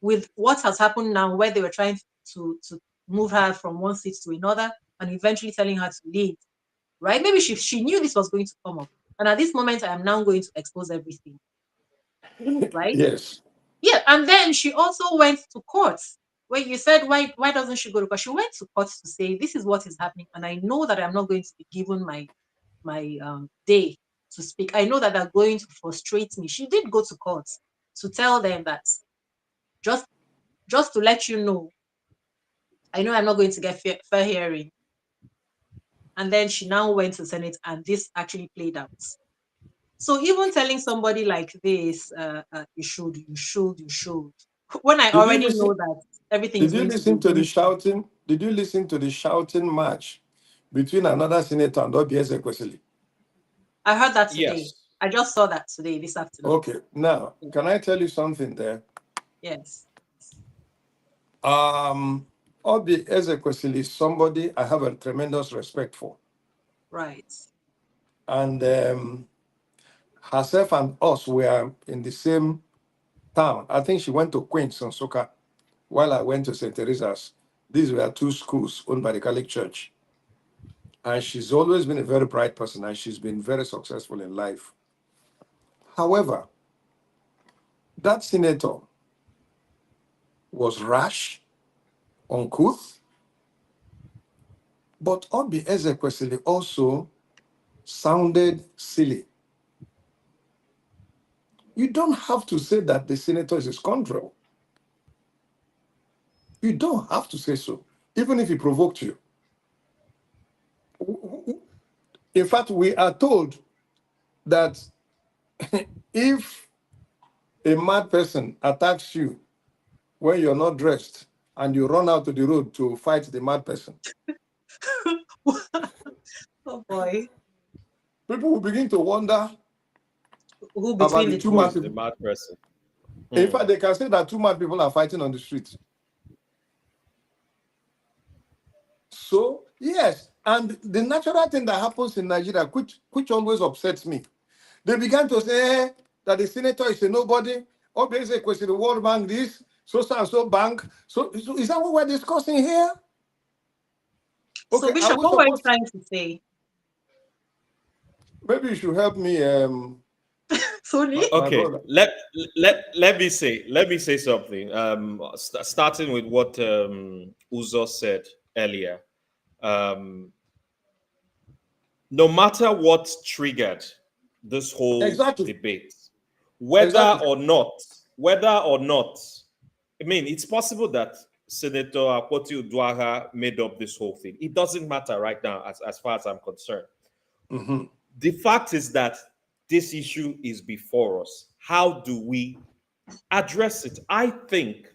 With what has happened now, where they were trying to move her from one seat to another and eventually telling her to leave, right? Maybe she knew this was going to come up. And at this moment, I am now going to expose everything, right? Yes. Yeah, and then she also went to court. Where you said, why doesn't she go to court? She went to court to say, this is what is happening, and I know that I'm not going to be given my day to speak. I know that they're going to frustrate me. She did go to court to tell them that just just to let you know, I know I'm not going to get fair hearing. And then she now went to Senate, and this actually played out. So even telling somebody like this, you should, when I Did you already know listen? that everything Did is you going to be listen to the going smooth. shouting? Did you listen to the shouting match between another senator and Obiese Kwesili? I heard that today. Yes. I just saw that today, this afternoon. Okay. Now, can I tell you something there? Yes, Um, Obiese Kwesili is somebody I have a tremendous respect for, right. and herself and us were in the same town. I think she went to Queens on Soka while I went to St. Teresa's. These were two schools owned by the Catholic Church. And she's always been a very bright person and she's been very successful in life. However, that senator was rash, uncouth, but Obi Ezekwesili also sounded silly. You don't have to say that the senator is a scoundrel. You don't have to say so, even if he provoked you. In fact, we are told that if a mad person attacks you when you're not dressed and you run out to the road to fight the mad person, Oh boy. people will begin to wonder Who about between the the two Who two? mad is the people. mad person? In Hmm. fact, they can say that two mad people are fighting on the street. So, yes, and the natural thing that happens in Nigeria, which always upsets me, they began to say that the senator is a nobody, or basically the World Bank this, so and so bank. So is that what we're discussing here? So Okay, are Bishop, we what were you supposed? trying to say? Maybe you should help me, Sorry? my Okay, brother. let me say something. Starting with what Uzo said earlier. Um, no matter what triggered this whole Exactly, debate, whether exactly. or not, whether or not, I mean, it's possible that Senator Akpoti Uduagha made up this whole thing. It doesn't matter right now, as far as I'm concerned. Mhm. The fact is that this issue is before us. How do we address it? I think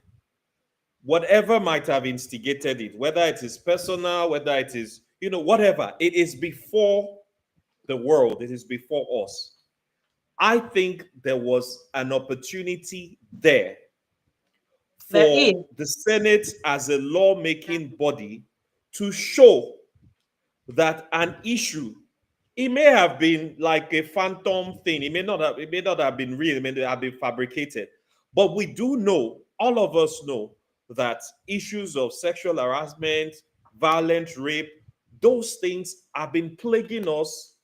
whatever might have instigated it, whether it is personal, whether it is, whatever, it is before the world, it is before us. I think there was an opportunity there There is. for the Senate as a lawmaking body to show that an issue, it may have been like a phantom thing, it may not have been real, it may have been fabricated, but we do know, all of us know, that issues of sexual harassment, violent rape, those things have been plaguing us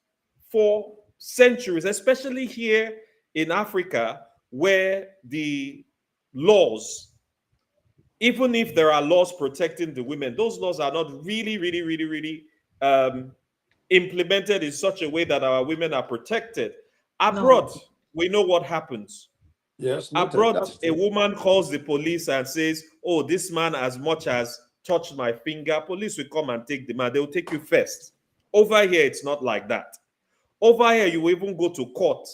for centuries, especially here in Africa, where the laws, even if there are laws protecting the women, those laws are not really, really, really, really um, implemented in such a way that our women are protected. Abroad, No. we know what happens. Yes, noted. Abroad, That's a true. woman calls the police and says, "Oh, this man as much as touched my finger." Police will come and take the man. They will take you first. Over here, it's not like that. Over here, you will even go to court,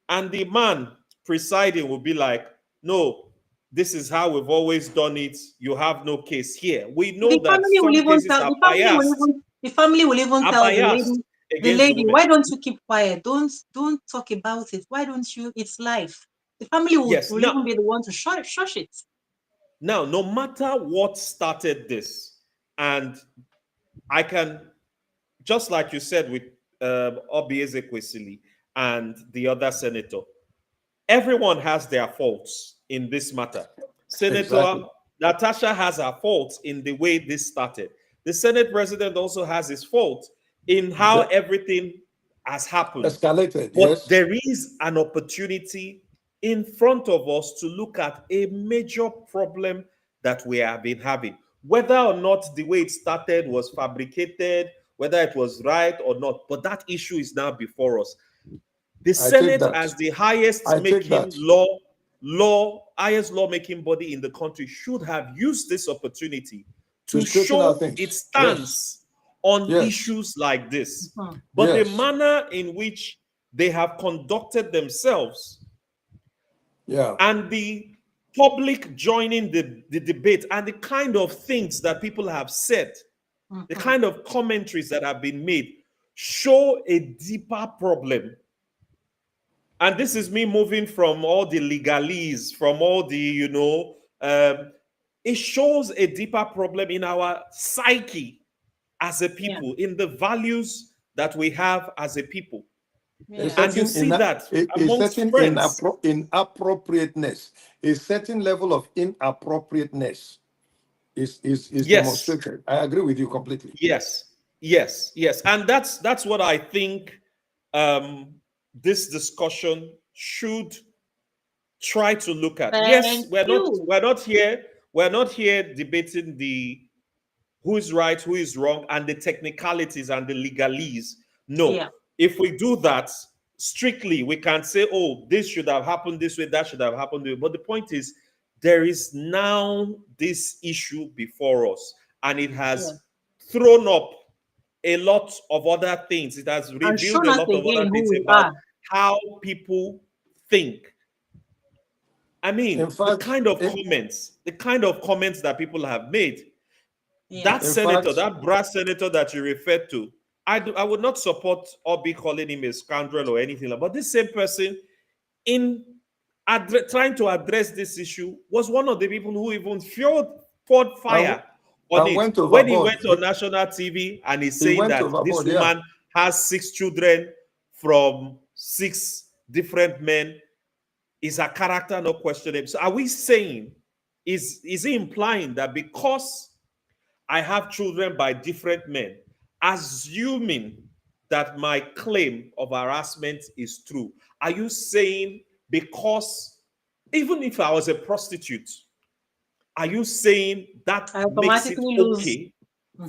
and the man presiding will be like, "No, this is how we've always done it. You have no case here." We know The that family will some even cases tell are the family will biased, even the family will even are tell biased the against the lady, women. why don't you keep quiet? Don't talk about it. Why don't you? It's life. The family Yes. will Now, even be the one to shush it. no matter what started this, and I can, just like you said with Obi Ezekwesili and the other senator, everyone has their faults in this matter. Senator Exactly. Natasha has her faults in the way this started. The Senate president also has his fault in how The everything has happened. escalated. But Yes. there is an opportunity in front of us to look at a major problem that we have been having. Whether or not the way it started was fabricated, whether it was right or not, but that issue is now before us. The I take Senate, that. as the highest I take making that highest lawmaking body in the country, should have used this opportunity to to straighten out show things. its Yes. stance on Yes. issues like this. Mhm. But the Yes. manner in which they have conducted themselves, Yeah. and the public joining the debate, and the kind of things that people have said, the Mhm. kind of commentaries that have been made, show a deeper problem. And this is me moving from all the legalese, from all the, it shows a deeper problem in our psyche as a Yeah. people, in the values that we have as a people. A Yeah. And you certain see that a amongst certain friends. inappropriateness, a certain level of inappropriateness is Yes, demonstrated. I agree with you completely. yes. And that's what I think um, this discussion should try to look at. Yes, Thank we're not you. we're not here we're not here debating the who is right, who is wrong, and the technicalities and the legalese. No. Yeah. If we do that, strictly we can say, oh, this should have happened this way, that should have happened this way. But the point is, there is now this issue before us, and it Yeah. has thrown up a lot of other things. It has And revealed shown a us lot of other again who things we about are. how people think. I In mean, fact, the kind of comments that people have made. That in Yes. senator, fact, that brass senator that you referred to, I would not support or be calling him a scoundrel or anything like. But this same person, in trying to address this issue, was one of the people who even poured and, fire on and it went when he overboard. went on national TV and he's He saying went that this overboard, yeah. woman has 6 children from 6 different men. Is her character not questionable? So are we saying, is he implying that because I have children by different men, assuming that my claim of harassment is true? Are you saying because even if I was a prostitute, are you saying that I makes it automatically lose. okay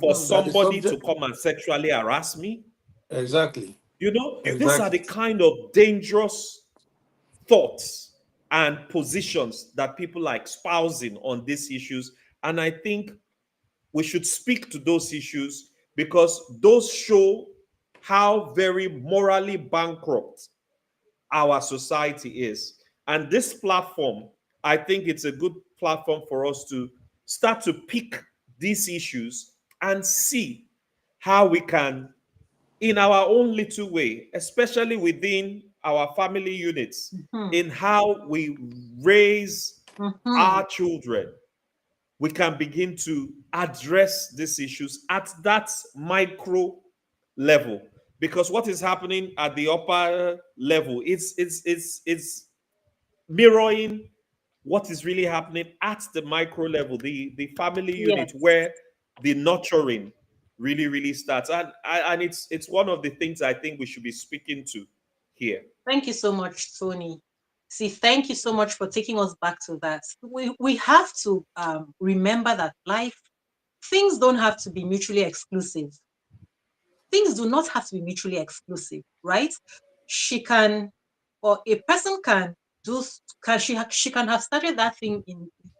for Mhm. That is somebody to subject. come and sexually harass me? Exactly. You know, these are Exactly. the kind of dangerous thoughts and positions that people are espousing on these issues. And I think we should speak to those issues because those show how very morally bankrupt our society is. And this platform, I think it's a good platform for us to start to pick these issues and see how we can, in our own little way, especially within our family units, Mhm. in how we raise Mhm. our children, we can begin to address these issues at that micro level. Because what is happening at the upper level, it's mirroring what is really happening at the micro level, the family unit, Yes. where the nurturing really starts. And it's one of the things I think we should be speaking to here. Thank you so much, Tony. See, thank you so much for taking us back to that. We have to remember that life, things don't have to be mutually exclusive. Things do not have to be mutually exclusive, right? She can, or a person can do, she can have started that thing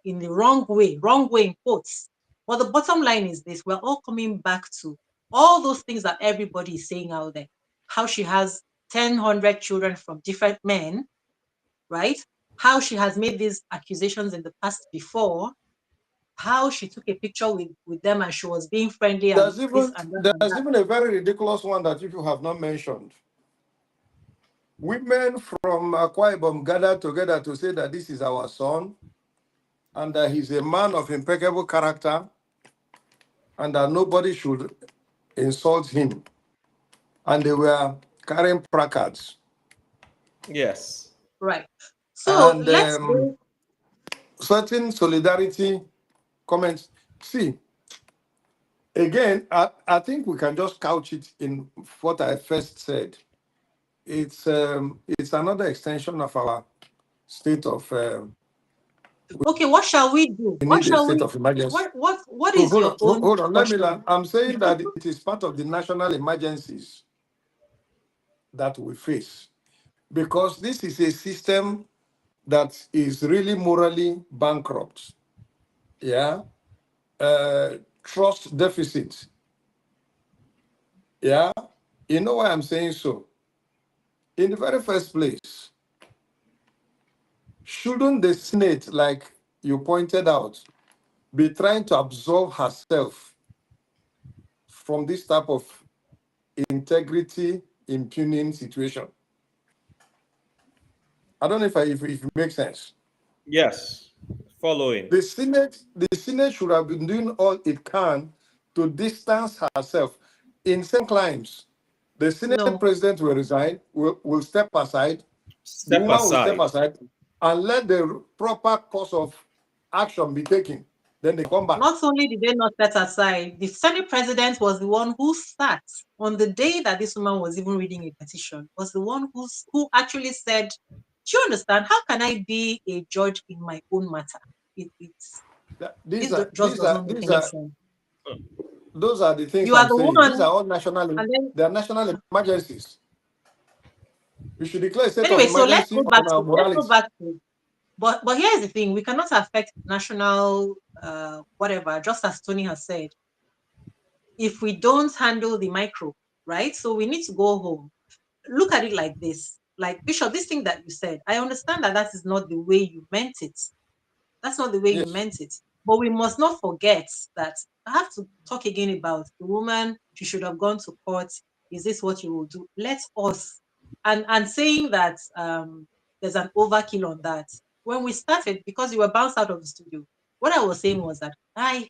in the wrong way in quotes. But the bottom line is this: we're all coming back to all those things that everybody is saying out there. How she has 1,000 children from different men, right? How she has made these accusations in the past before, how she took a picture with them and she was being friendly and There's this even and that and there's that. even a very ridiculous one that you have not mentioned. Women from Akwa Ibom gathered together to say that this is our son and that he's a man of impeccable character and that nobody should insult him. And they were carrying placards. Yes. Right. So And let's go. certain solidarity comments. See, again, I think we can just couch it in what I first said. It's another extension of our state of Okay, what shall we do? we What need a shall state we? of emergency. What So is your own hold on. Let me portion? learn. I'm saying that it is part of the national emergencies that we face because this is a system that is really morally bankrupt. Yeah, trust deficit. Yeah, you know why I'm saying so. In the very first place, shouldn't the Senate, like you pointed out, be trying to absolve herself from this type of integrity impugning situation? I don't know if it makes sense. Yes. Following. The Senate should have been doing all it can to distance herself. In certain climes, the Senate No, president will resign, will step aside, the Step woman will step aside. aside, and let the proper course of action be taken. Then they come back. not only did they not set aside, the Senate president was the one who sat on the day that this woman was even reading a petition, was the one who actually said, do you understand? How can I be a judge in my own matter? It's These this are just these does are not make these any are sense. those are the things You are I'm the saying. These woman, are all national and then they are national emergencies. We should declare a state of Anyway, so emergency on our let's go morality. back to but here's the thing: we cannot affect national whatever. Just as Tony has said, if we don't handle the micro, right? So we need to go home. Look at it like this: like Bishop, this thing that you said, I understand that that is not the way you meant it. That's not the way you Yes. meant it. But we must not forget that I have to talk again about the woman. She should have gone to court. Is this what you will do? Let us and saying that there's an overkill on that. When we started, because you were bounced out of the studio, what I was saying was that I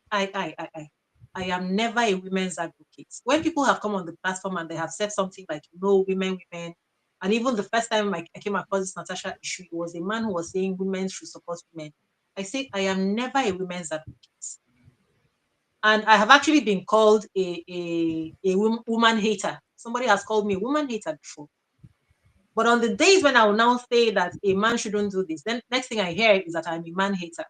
am never a women's advocate. When people have come on the platform and they have said something like, no, women, and even the first time I came across this Natasha issue, it was a man who was saying women should support women. I say I am never a women's advocate. And I have actually been called a woman hater. Somebody has called me a woman hater before. But on the days when I will now say that a man shouldn't do this, then next thing I hear is that I'm a man hater.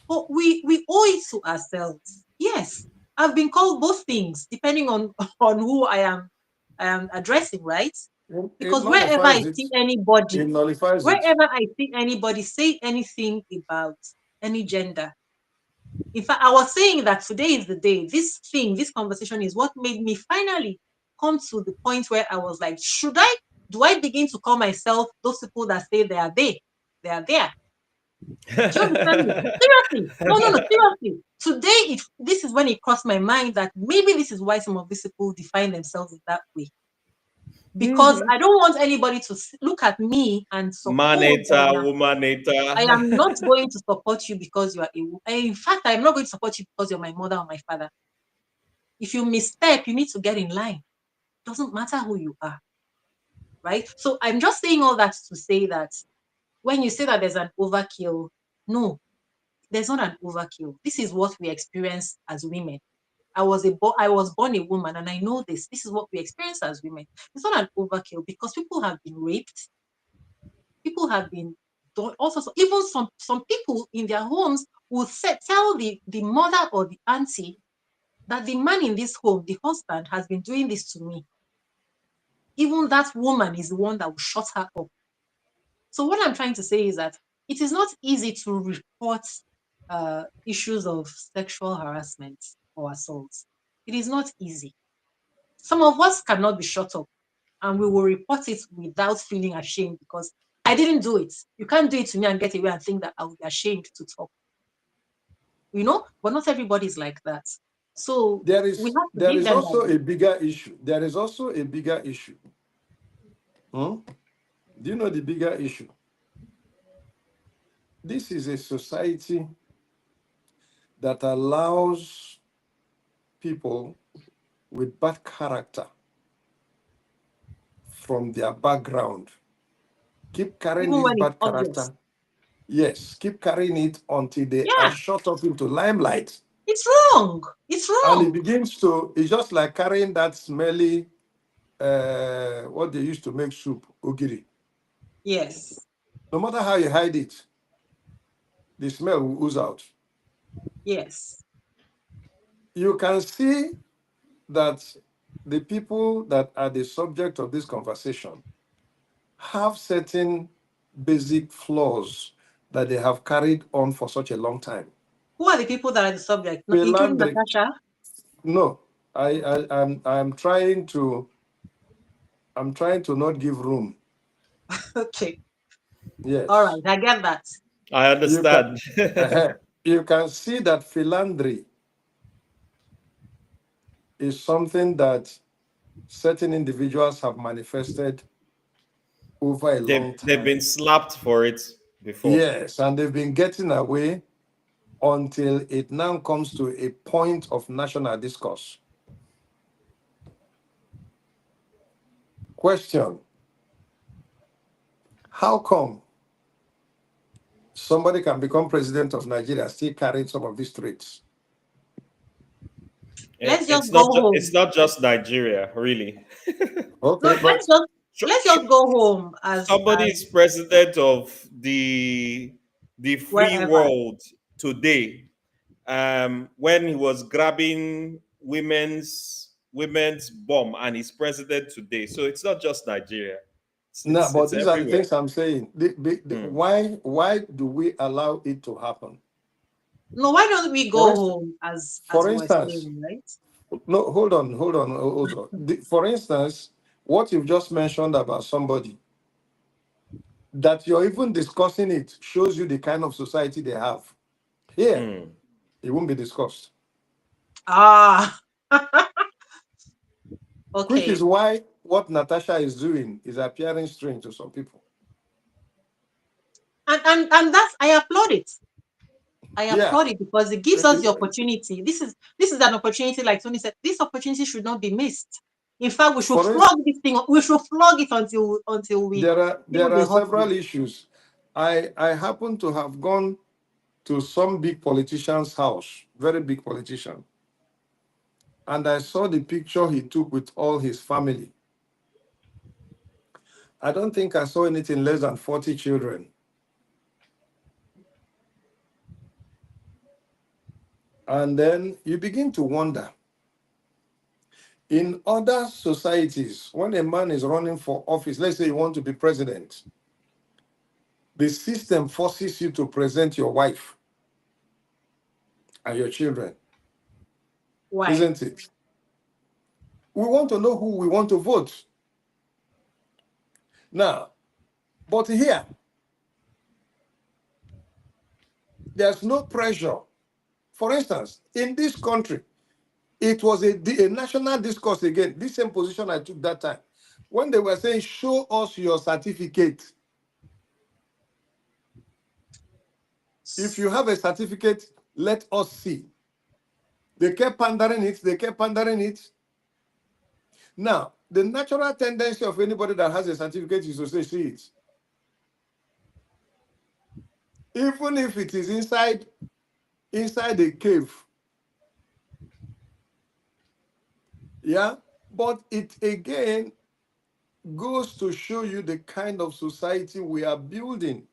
But we owe it to ourselves. Yes, I've been called both things depending on on who I am addressing, right? It Because wherever I nullifies it. see It anybody, nullifies it. wherever I see anybody say anything about any gender, in fact, I was saying that today is the day. This conversation is what made me finally come to the point where I was like, do I begin to call myself those people that say they are they? They are there. Do you understand me? Seriously. No, no, no, seriously. Today, this is when it crossed my mind that maybe this is why some of these people define themselves in that way. Because I don't want anybody to look at me and suppose Manata, I womanata. am not going to support you because you are a woman. In fact, I am not going to support you because you're my mother or my father. If you misstep, you need to get in line. Doesn't matter who you are, right? So I'm just saying all that to say that when you say that there's an overkill, no, there's not an overkill. This is what we experience as women. I was born a woman, and I know this. This is what we experience as women. It's not an overkill because people have been raped. People have been done also. Even some people in their homes will tell the mother or the auntie that the man in this home, the husband, has been doing this to me. Even that woman is the one that will shut her up. So what I'm trying to say is that it is not easy to report issues of sexual harassment or assault. It is not easy. Some of us cannot be shut up, and we will report it without feeling ashamed because I didn't do it. You can't do it to me and get away and think that I will be ashamed to talk. But not everybody is like that. So There we is have to there give is them that also a grace. bigger issue. There is also a bigger issue. Hmm? Do you know the bigger issue? This is a society that allows people with bad character from their background keep carrying Even this when it's bad obvious. character. Yes, keep carrying it until they are Yeah, shot up into limelight. it's wrong. It's And it wrong. begins to, it's just like carrying that smelly, what they used to make soup, ogiri. Yes. No matter how you hide it, the smell will ooze out. Yes. You can see that the people that are the subject of this conversation have certain basic flaws that they have carried on for such a long time. Who are the people that are the subject, including Philandric, Natasha? no, I'm trying to not give room. Okay. All Yes, right. I get that. I you can. understand. You can see that philandry is something that certain individuals have manifested over a long They've been time. slapped for it before. Yes, and they've been getting away until it now comes to a point of national discourse. Question: how come somebody can become president of Nigeria still carrying some of these traits? Let's just It's go not it's home. not just Nigeria, really. No, Okay, but Sh- let's sh- just go home Somebody as is president of the free wherever. world today. When he was grabbing women's bomb, and he's president today. So it's not just Nigeria. No, but It's these are the everywhere. things I'm saying. Hmm. Why do we allow it to happen? No, why don't we For go instance, home as for we were instance, saying, right? no, hold on, Ozo. For instance, what you've just mentioned about somebody that you're even discussing it shows you the kind of society they have. Here, Hmm. it won't be discussed. Ah, Which is okay. why what Natasha is doing is appearing strange to some people. And that's I applaud it. I Yeah. applaud it because it gives us the opportunity. This is an opportunity, like Tony said, this opportunity should not be missed. In fact, we should For instance, flog this thing, we should flog it until we feel there the are heartbeat. several issues. I happen to have gone to some big politician's house, very big politician, and I saw the picture he took with all his family. I don't think I saw anything less than 40 children. And then you begin to wonder, in other societies, when a man is running for office, let's say you want to be president, the system forces you to present your wife and your children, Why? isn't it? We want to know who we want to vote. Now, but here, there's no pressure. For instance, in this country, it was a national discourse again, this same position I took that time, when they were saying, show us your certificate. If you have a certificate, let us see. They kept pandering it, they kept pandering it. Now, the natural tendency of anybody that has a certificate is to say, see it. Even if it is inside a cave. Yeah. But it again goes to show you the kind of society we are building,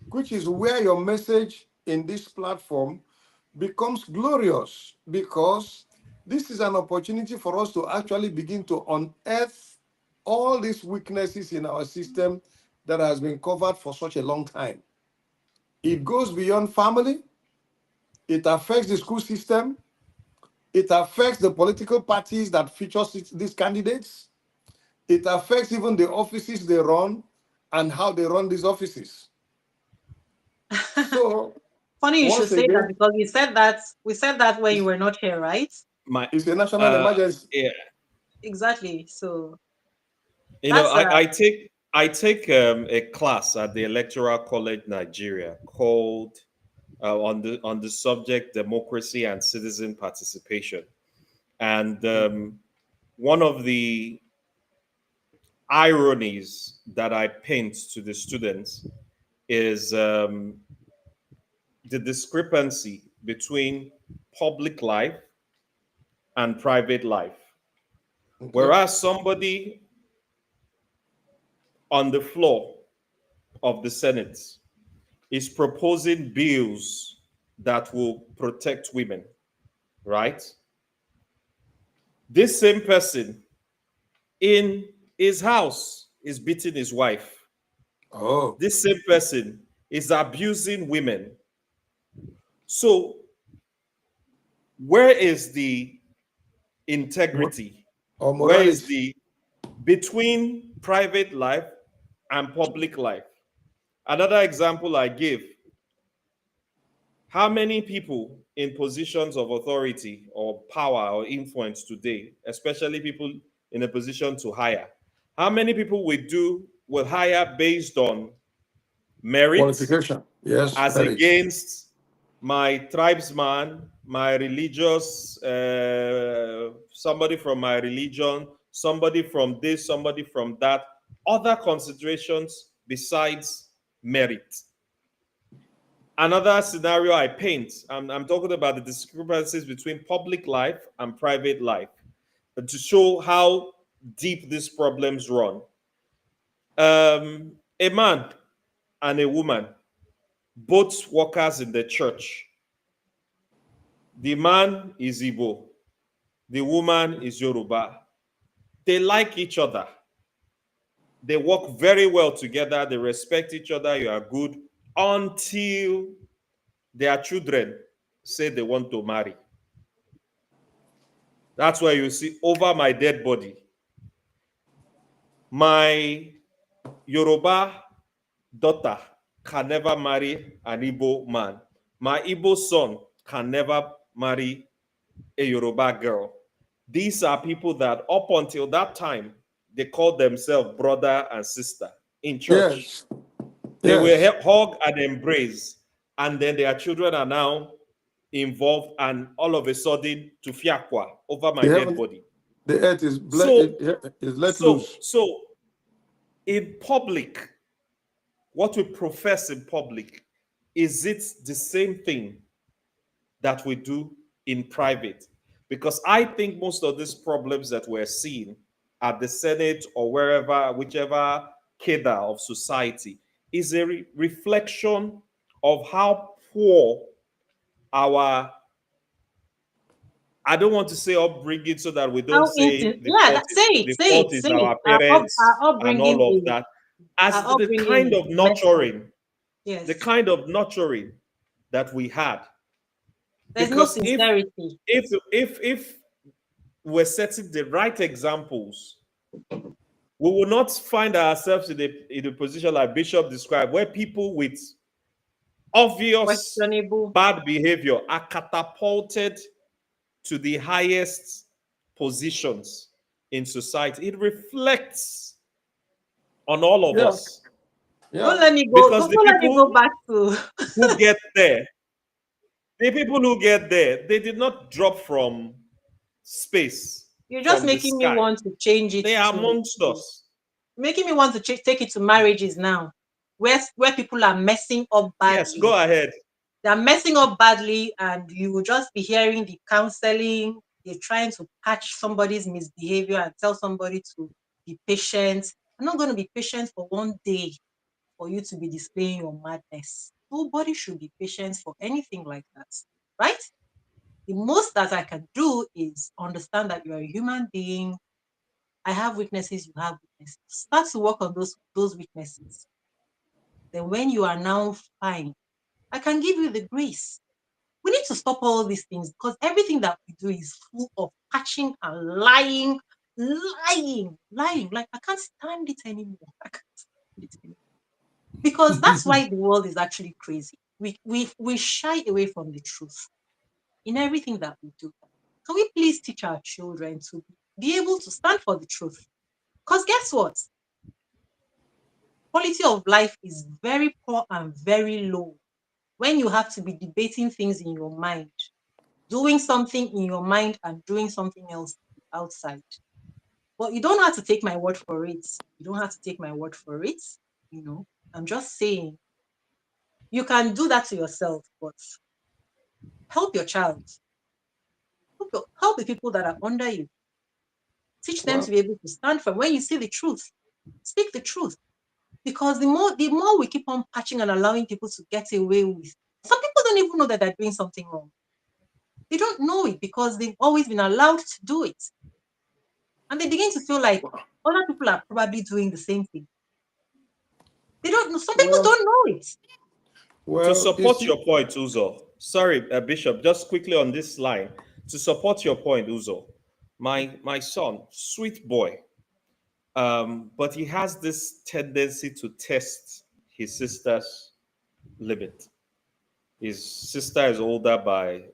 which is where your message in this platform becomes glorious, because this is an opportunity for us to actually begin to unearth all these weaknesses in our system that has been covered for such a long time. It goes beyond family, it affects the school system, it affects the political parties that feature these candidates, it affects even the offices they run and how they run these offices. So, Funny you should once say that again, because we said that when you were not here, right? My it's a national uh emergency. yeah, Exactly. So you know, that's I take a class at the Electoral College Nigeria called on the subject democracy and citizen participation. And one of the ironies that I paint to the students is the discrepancy between public life and private life. Okay. Whereas somebody on the floor of the Senate is proposing bills that will protect women, right? This same person in his house is beating his wife. Oh, This same person is abusing women. So, where is the integrity? or Where is morality. the between private life and public life? Another example I give: how many people in positions of authority or power or influence today, especially people in a position to hire, how many people will hire based on merit Qualification. Yes, as marriage. against my tribesman, my religious, somebody from my religion, somebody from this, somebody from that, other considerations besides merit? Another scenario I paint, I'm talking about the discrepancies between public life and private life, to show how deep these problems run. A man and a woman, both workers in the church. The man is Igbo, the woman is Yoruba. They like each other. They work very well together. They respect each other. You are good until their children say they want to marry. That's where you see over my dead body. My Yoruba daughter can never marry an Igbo man. My Igbo son can never marry a Yoruba girl. These are people that up until that time, they called themselves brother and sister in church. Yes. They will Yes. hug and embrace, and then their children are now involved, and all of a sudden to fiakwa over my They dead haven't. body. The earth is So, is let so, loose. so in public, what we profess in public, is it the same thing that we do in private? Because I think most of these problems that we're seeing at the Senate or wherever, whichever cadre of society, is a reflection of how poor our, I don't want to say upbringing so that we don't How say yeah, that, the fault is say it. our parents Our and upbringing all of is that, as our the upbringing kind is of messed up. nurturing, the Yes. kind of nurturing that we had. There's no Because sincerity. if we're setting the right examples, we will not find ourselves in a position like Bishop described, where people with obvious Questionable. bad behavior are catapulted to the highest positions in society. It reflects on all of Yeah. us, Yeah. because the Don't let me go people back to who get there, the people who get there, they did not drop from space, you're just from the making me sky. want to change it They are to amongst us. making me want to take it to marriages now, where people are messing up Yes, badly. go ahead. They're messing up badly, and you will just be hearing the counseling. They're trying to patch somebody's misbehavior and tell somebody to be patient. I'm not going to be patient for one day for you to be displaying your madness. Nobody should be patient for anything like that, right? The most that I can do is understand that you're a human being. I have weaknesses, you have weaknesses. Start to work on those weaknesses. Then when you are now fine, I can give you the grace. We need to stop all these things because everything that we do is full of patching and lying, lying. Like I can't stand it anymore. I can't stand it anymore. Because that's why the world is actually crazy. We shy away from the truth in everything that we do. Can we please teach our children to be able to stand for the truth? Because guess what? Quality of life is very poor and very low when you have to be debating things in your mind, doing something in your mind and doing something else outside. But you don't have to take my word for it. You don't have to take my word for it. You know, I'm just saying you can do that to yourself, but help your child. Help the people that are under you. Teach them to Well, be able to stand firm. When you see the truth, speak the truth. Because the more we keep on patching and allowing people to get away with, some people don't even know that they're doing something wrong. They don't know it because they've always been allowed to do it. And they begin to feel like other people are probably doing the same thing. They don't know. Some people well, don't know it. To you support see, your point, Uzo, sorry, Bishop, just quickly on this line, to support your point, Uzo, my son, sweet boy, but he has this tendency to test his sister's limit. His sister is older by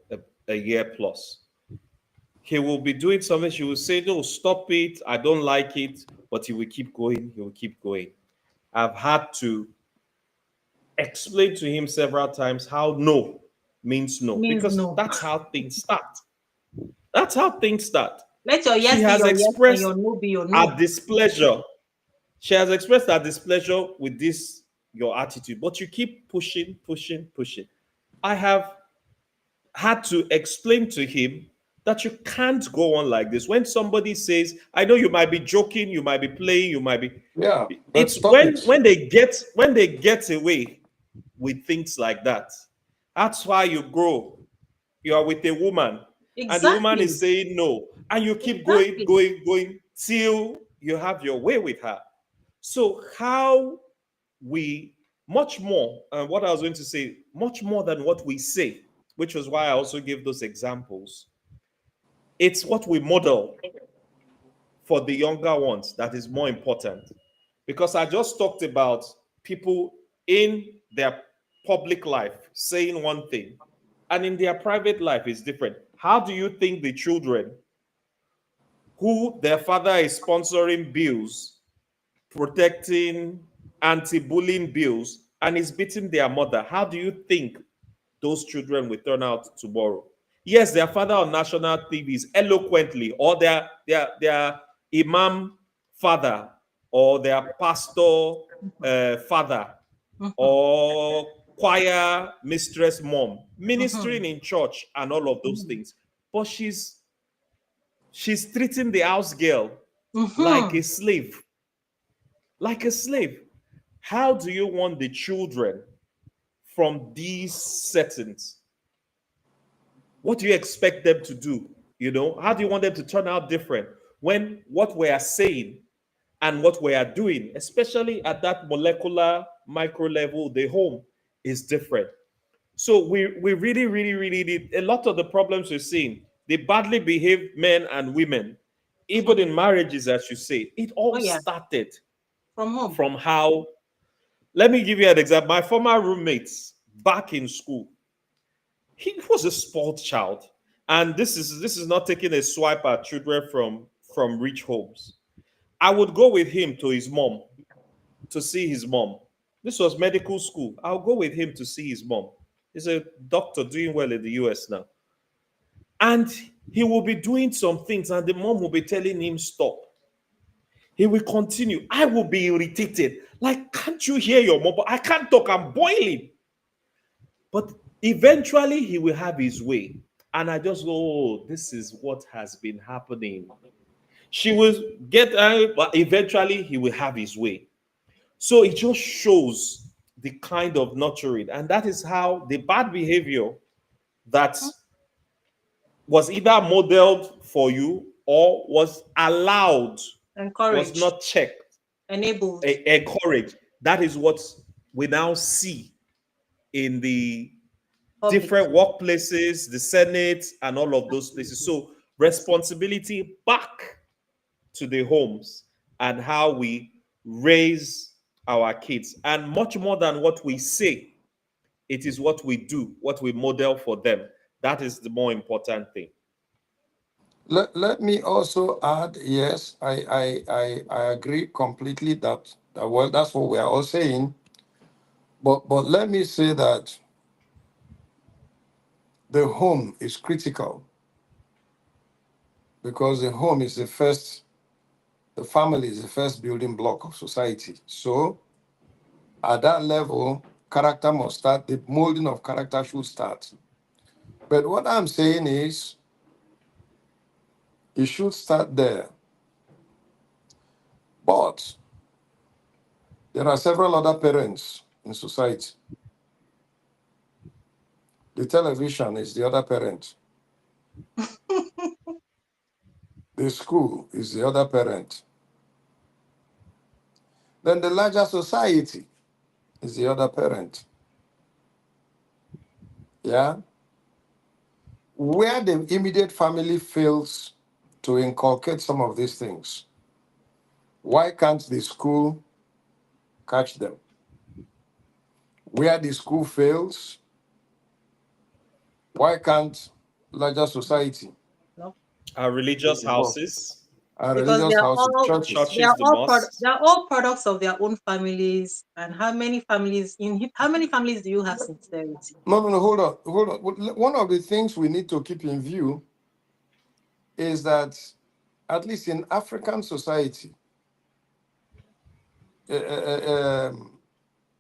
a year plus. He will be doing something, she will say, no, stop it, I don't like it, but he will keep going, he will keep going. I've had to explain to him several times how no means no, Means because no. that's how things start. That's how things start. Let your She yes be has your yes and expressed your no be your her no. displeasure. She has expressed her displeasure with this, your attitude, but you keep pushing, pushing, pushing. I have had to explain to him that you can't go on like this. When somebody says, I know you might be joking, you might be playing, you might be, yeah, but it's stop it. when they get away with things like that. That's why you grow. You are with a woman, and the woman Exactly. is saying no, and you keep going, Exactly. going, going. till you have your way with her. So, how we, much more, what I was going to say, much more than what we say, which was why I also gave those examples, it's what we model for the younger ones that is more important. Because I just talked about people in their public life saying one thing, and in their private life is different. How do you think the children who their father is sponsoring bills, protecting, anti-bullying bills, and is beating their mother, how do you think those children will turn out tomorrow? Yes, their father on national TV is eloquently, or their imam father, or their pastor father, Mhm. or choir mistress mom, Mhm. ministering in church and all of those Mhm. things. But she's treating the house girl like a Mhm. slave, like a slave. How do you want the children from these settings? What do you expect them to do? You know, how do you want them to turn out different when what we are saying and what we are doing, especially at that molecular micro level, the home, is different? So we really, really, really need a lot of the problems we're seeing, the badly behaved men and women, even in marriages, as you say, it Oh all yeah, started from home. from how, let me give you an example. My former roommates back in school, he was a spoiled child. And this is not taking a swipe at children from rich homes. I would go with him to his mom to see his mom. This was medical school. I'll go with him to see his mom. He's a doctor doing well in the US now. And he will be doing some things, and the mom will be telling him stop. He will continue. I will be irritated. Like, can't you hear your mom? But I can't talk. I'm boiling. But eventually he will have his way. And I just go, oh, this is what has been happening. She will get angry, but eventually he will have his way. So it just shows the kind of nurturing. And that is how the bad behavior that Mhm. was either modeled for you or was allowed, was Encouraged, not checked, enabled, encouraged. That is what we now see in the public. different workplaces, the Senate, and all of those places. Absolutely. So, Absolutely. responsibility back to the homes and how we raise our kids. And much more than what we say, it is what we do, what we model for them. That is the more important thing. Let me also add, yes, I agree completely that well, that's what we are all saying. But let me say that the home is critical because the home is the family is the first building block of society. So at that level, character must start, the molding of character should start. But what I'm saying is it should start there. But there are several other parents in society. The television is the other parent. The school is the other parent. Then the larger society is the other parent. Yeah? Where the immediate family fails to inculcate some of these things, why can't the school catch them? Where the school fails, why can't larger society No, Our get religious involved? houses, Our because religious houses, churches. churches, the they mosques. are all products of their own families. And how many families do you have sincerity? No, no, no, hold on. One of the things we need to keep in view is that, at least in African society, uh, uh, um,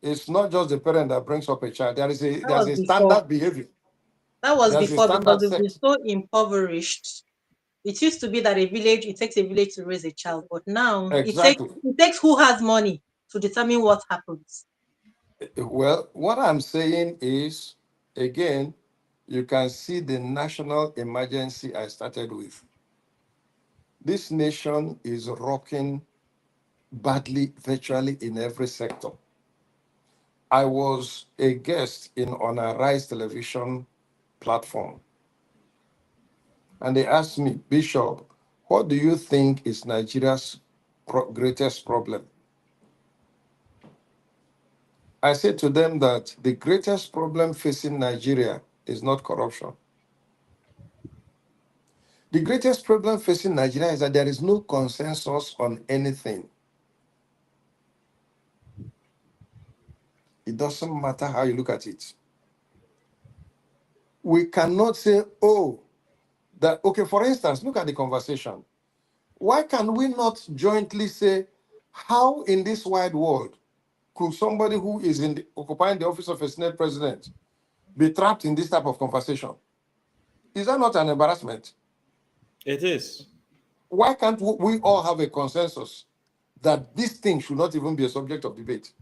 it's not just the parent that brings up a child. That There's was a before. standard behavior. That was There's a before because standard we've been set. so impoverished. It used to be that it takes a village to raise a child, but now Exactly. it takes who has money to determine what happens. Well, what I'm saying is, again, you can see the national emergency I started with. This nation is rocking badly virtually in every sector. I was a guest on a Rise television platform, and they asked me, Bishop, what do you think is Nigeria's greatest problem? I said to them that the greatest problem facing Nigeria is not corruption. The greatest problem facing Nigeria is that there is no consensus on anything. It doesn't matter how you look at it. We cannot say, oh, that, okay, for instance, look at the conversation. Why can we not jointly say, how in this wide world could somebody who is occupying the office of a Senate president be trapped in this type of conversation? Is that not an embarrassment? It is. Why can't we all have a consensus that this thing should not even be a subject of debate?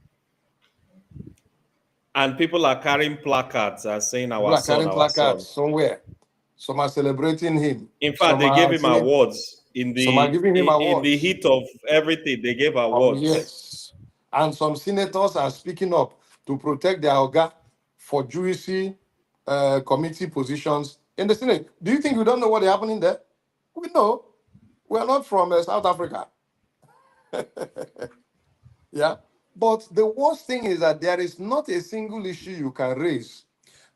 And people are carrying placards and saying, People our are son, carrying our placards son. somewhere. Some are celebrating him. In fact, Some they gave are him saying, awards in some are the giving him in the awards. heat of everything. They gave Oh, awards. yes. And some senators are speaking up to protect their Oga for juicy committee positions in the Senate. Do you think we don't know what is happening there? We know. We are not from South Africa. Yeah. But the worst thing is that there is not a single issue you can raise,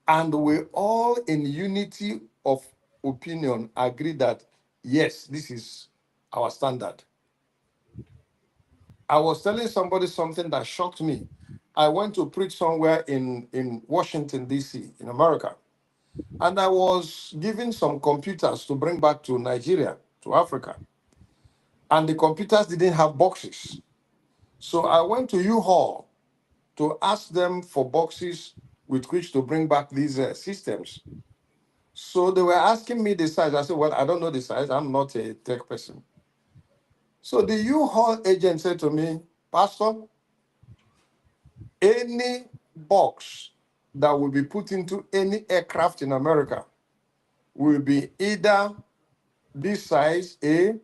and we all, in unity of opinion, agree that yes, this is our standard. I was telling somebody something that shocked me. I went to preach somewhere in Washington, D.C., in America, and I was given some computers to bring back to Nigeria, to Africa. And the computers didn't have boxes. So I went to U-Haul to ask them for boxes with which to bring back these systems. So they were asking me the size. I said, well, I don't know the size. I'm not a tech person. So the U-Haul agent said to me, Pastor, any box that will be put into any aircraft in America will be either this size, A,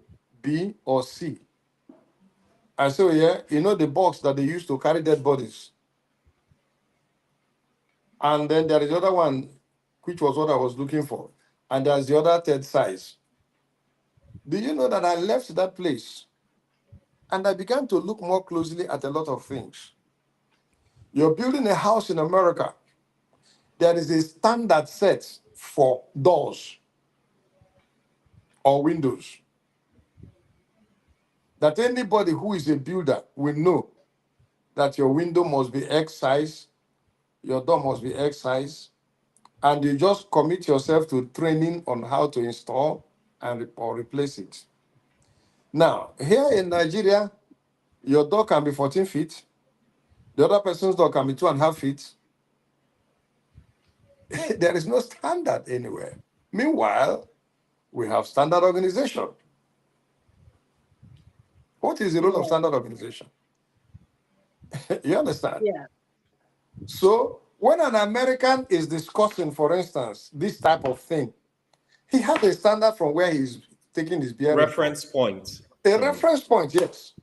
B, or C. I said, yeah, you know the box that they used to carry dead bodies. And then there is the other one, which was what I was looking for. And there's the other third size. Do you know that I left that place and I began to look more closely at a lot of things? You're building a house in America. There is a standard set for doors or windows that anybody who is a builder will know that your window must be X size, your door must be X size, and you just commit yourself to training on how to install and or replace it. Now, here in Nigeria, your door can be 14 feet, the other person's door can be 2.5 feet. There is no standard anywhere. Meanwhile, we have standard organization. What is the role of Yeah. standard organization? You understand? Yeah. So when an American is discussing, for instance, this type of thing, he has a standard from where he's taking his bearing from. Reference point. A reference point, yes.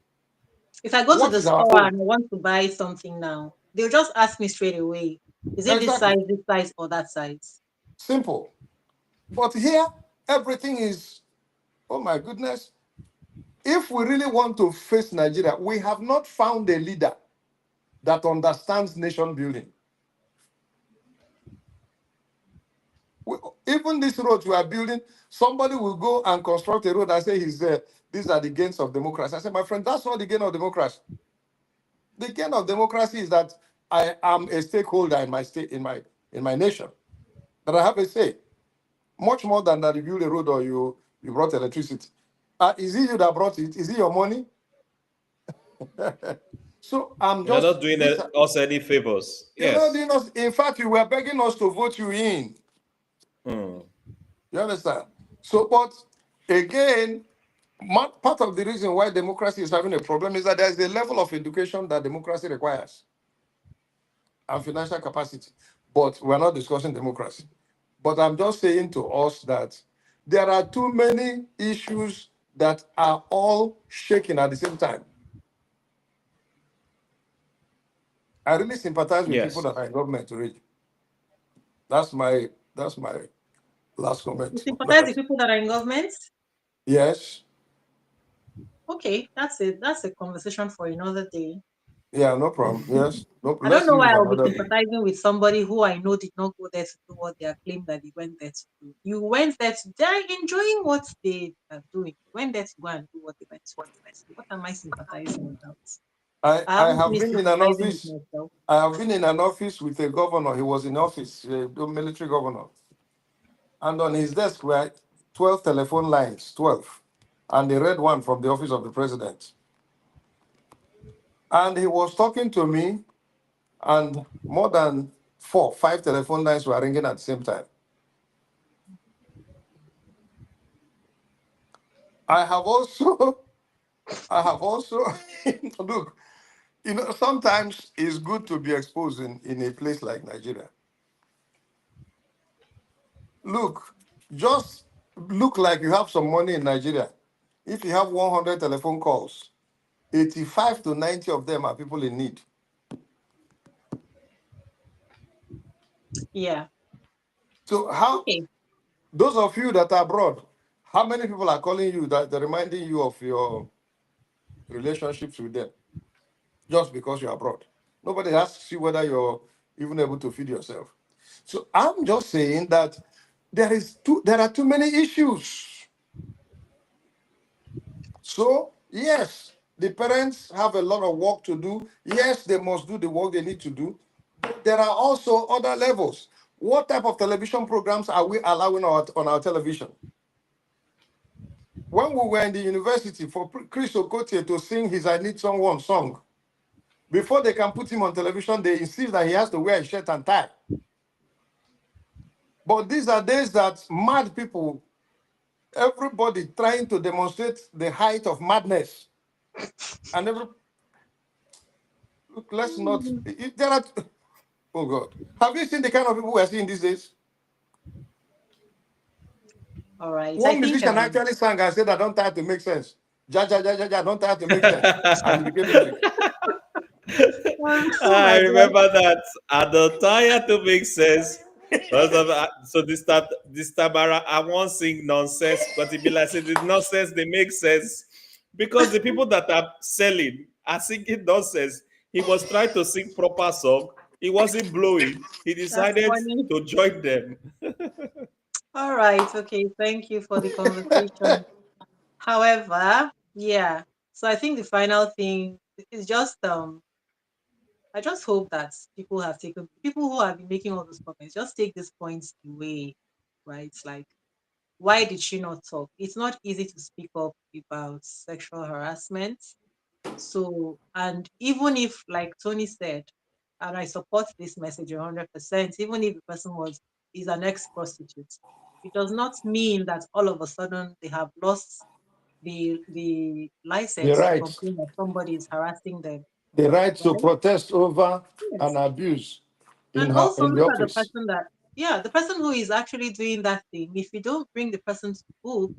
If I go to What the is our store own? and I want to buy something now, they'll just ask me straight away, is it Exactly. this size, or that size? Simple. But here, everything is, oh my goodness. If we really want to face Nigeria, we have not found a leader that understands nation building. Even this road we are building, somebody will go and construct a road and say these are the gains of democracy. I said, my friend, that's not the gain of democracy. The gain of democracy is that I am a stakeholder in my state, in my nation, that I have a say. Much more than that you build a road or you brought electricity. Is it you that brought it? Is it your money? So I'm You're just not doing this. us any favors. You're not Yes. doing us. In fact, you were begging us to vote you in. Hmm. You understand? So, but again, part of the reason why democracy is having a problem is that there's a level of education that democracy requires and financial capacity. But we're not discussing democracy. But I'm just saying to us that there are too many issues that are all shaking at the same time. I really sympathize with people Yes. that are in government already. That's my last You comment on sympathize with that. people that are in government? Yes. Okay, that's a conversation for another day. Yeah, no problem. Yes. No, I don't let's know leave why it I'll be another day. sympathizing with somebody who I know did not go there to do what they are claiming that they went there to do. You went there to they're enjoying what they are doing. You went there to go and do what they went to do. What am I sympathizing about? I, I I haven't have finished been in an sympathizing with office. myself. I have been in an office with a governor. He was in office, the military governor. And on his desk were 12 telephone lines, 12. And they read one from the office of the president. And he was talking to me, and more than 5 telephone lines were ringing at the same time. I have also, I have also, look, sometimes it's good to be exposed in a place like Nigeria. Look, just look like you have some money in Nigeria. If you have 100 telephone calls, 85 to 90 of them are people in need. Yeah. So how Okay. those of you that are abroad, how many people are calling you that they're reminding you of your relationships with them just because you're abroad? Nobody asks you whether you're even able to feed yourself. So I'm just saying that there are too many issues. So yes, the parents have a lot of work to do. Yes, they must do the work they need to do. But there are also other levels. What type of television programs are we allowing on our television? When we were in the university, for Chris Okotie to sing his I Need Someone song, before they can put him on television, they insist that he has to wear a shirt and tie. But these are days that mad people, everybody trying to demonstrate the height of madness. And look, let's not, Mm. there are, oh God. Have you seen the kind of people we are seeing these days? All right. I One think musician actually sang and said, I don't tire to make sense. Ja, ja, ja, ja, ja, don't tire to make sense. And he became a music. oh I my God. remember that. I don't tire to make sense. So this time around, I won't sing nonsense, but it be like say the nonsense they make sense because the people that are selling are singing nonsense. He was trying to sing proper song. He wasn't blowing. He That's decided funny. to join them. All right. Okay. Thank you for the conversation. However, yeah. So I think the final thing is just I just hope that people who have been making all those comments just take these points away, right? It's like, why did she not talk? It's not easy to speak up about sexual harassment. So, and even if, like Tony said, and I support this message 100%, even if the person is an ex-prostitute, it does not mean that all of a sudden they have lost the The license to right, complain that somebody is harassing them, the right to right? protest over an Yes. abuse And also in the look at the office. person that, yeah, the person who is actually doing that thing. If you don't bring the person to book,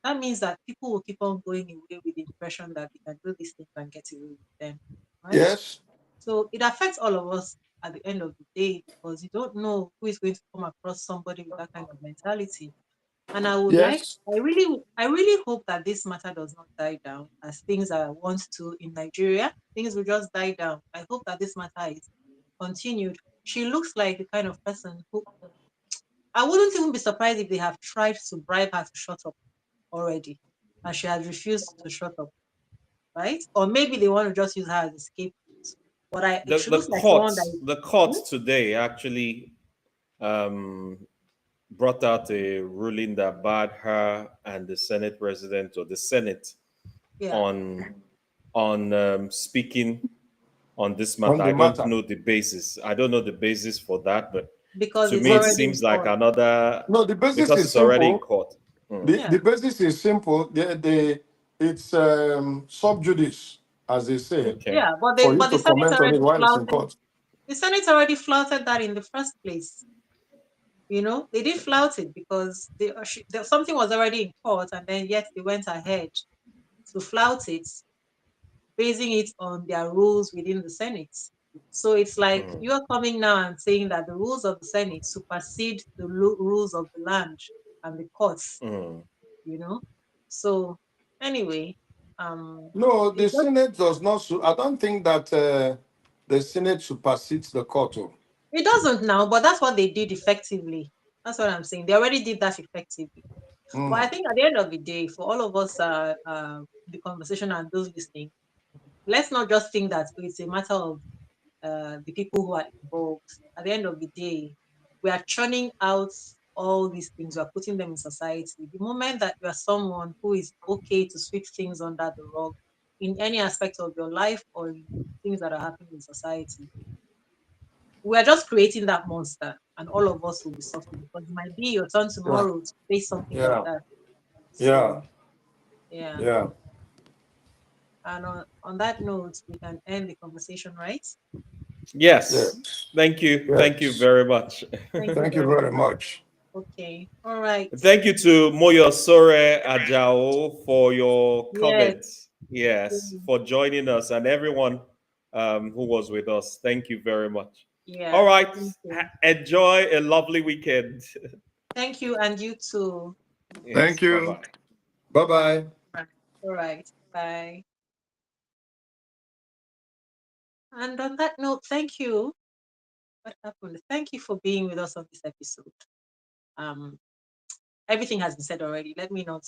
that means that people will keep on going away with the impression that they can do these things and get away with them, right? Yes, So it affects all of us at the end of the day because you don't know who is going to come across somebody with that kind of mentality. And yes, I really hope that this matter does not die down as things are wont to in Nigeria. Things will just die down. I hope that this matter is continued. She looks like the kind of person who I wouldn't even be surprised if they have tried to bribe her to shut up already and she has refused to shut up, right? Or maybe they want to just use her as a scapegoat. But The she the looks like someone that court is, the court hmm? today actually um, brought out a ruling that barred her and the Senate president or the Senate Yeah, on speaking on this on matter. the I don't matter. know the basis. I don't know the basis for that, but because to it's me it already in seems like court. another No, the basis because is it's already in simple. court. Mm. The Yeah, basis is simple. It's sub judice, as they say, Okay. yeah. But for you the to Senate comment on it already while it's in flouted court. the Senate already flouted that in the first place. They didn't flout it because something was already in court, and then yet they went ahead to flout it, basing it on their rules within the Senate. So it's like Mm, you are coming now and saying that the rules of the Senate supersede the rules of the land and the courts, mm. you know. So anyway, um, No, the it just Senate does not. I don't think that the Senate supersedes the court. Oh. it doesn't now, but that's what they did effectively. That's what I'm saying. They already did that effectively. But I Mm. think at the end of the day, for all of us, the conversation and those listening, let's not just think that it's a matter of the people who are involved. At the end of the day, we are churning out all these things, we are putting them in society. The moment that you are someone who is okay to sweep things under the rug in any aspect of your life or in things that are happening in society, we are just creating that monster, and all of us will be suffering because it might be your turn Yeah, tomorrow to face something like yeah, that. yeah, So, yeah. yeah. And on that note, we can end the conversation, right? Yes. Yes, Thank you. Thank you yes. very much. Thank you Thank you very very much. much. Okay. All right. Thank you to Moyo Sore Ajao for your Yes. comments. Yes, Mm, for joining us and everyone who was with us. Thank you very much. All yeah. right. Thank you. Enjoy a lovely weekend. Thank you, and you too. Yes. Thank Bye you. bye. Bye bye. All right. Bye. And on that note, thank you. What happened? Thank you for being with us on this episode. Um, Everything has been said already. Let me not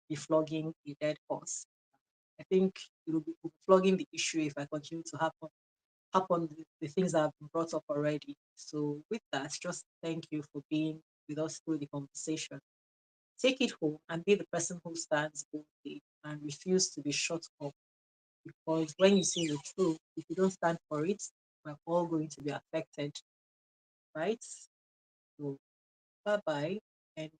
be flogging a dead horse. I think it will be flogging the issue if I continue to harp on the things that have been brought up already. So with that, just thank you for being with us through the conversation. Take it home and be the person who stands boldly and refuse to be shut up. Because when you say the truth, if you don't stand for it, we're all going to be affected, right? So bye bye and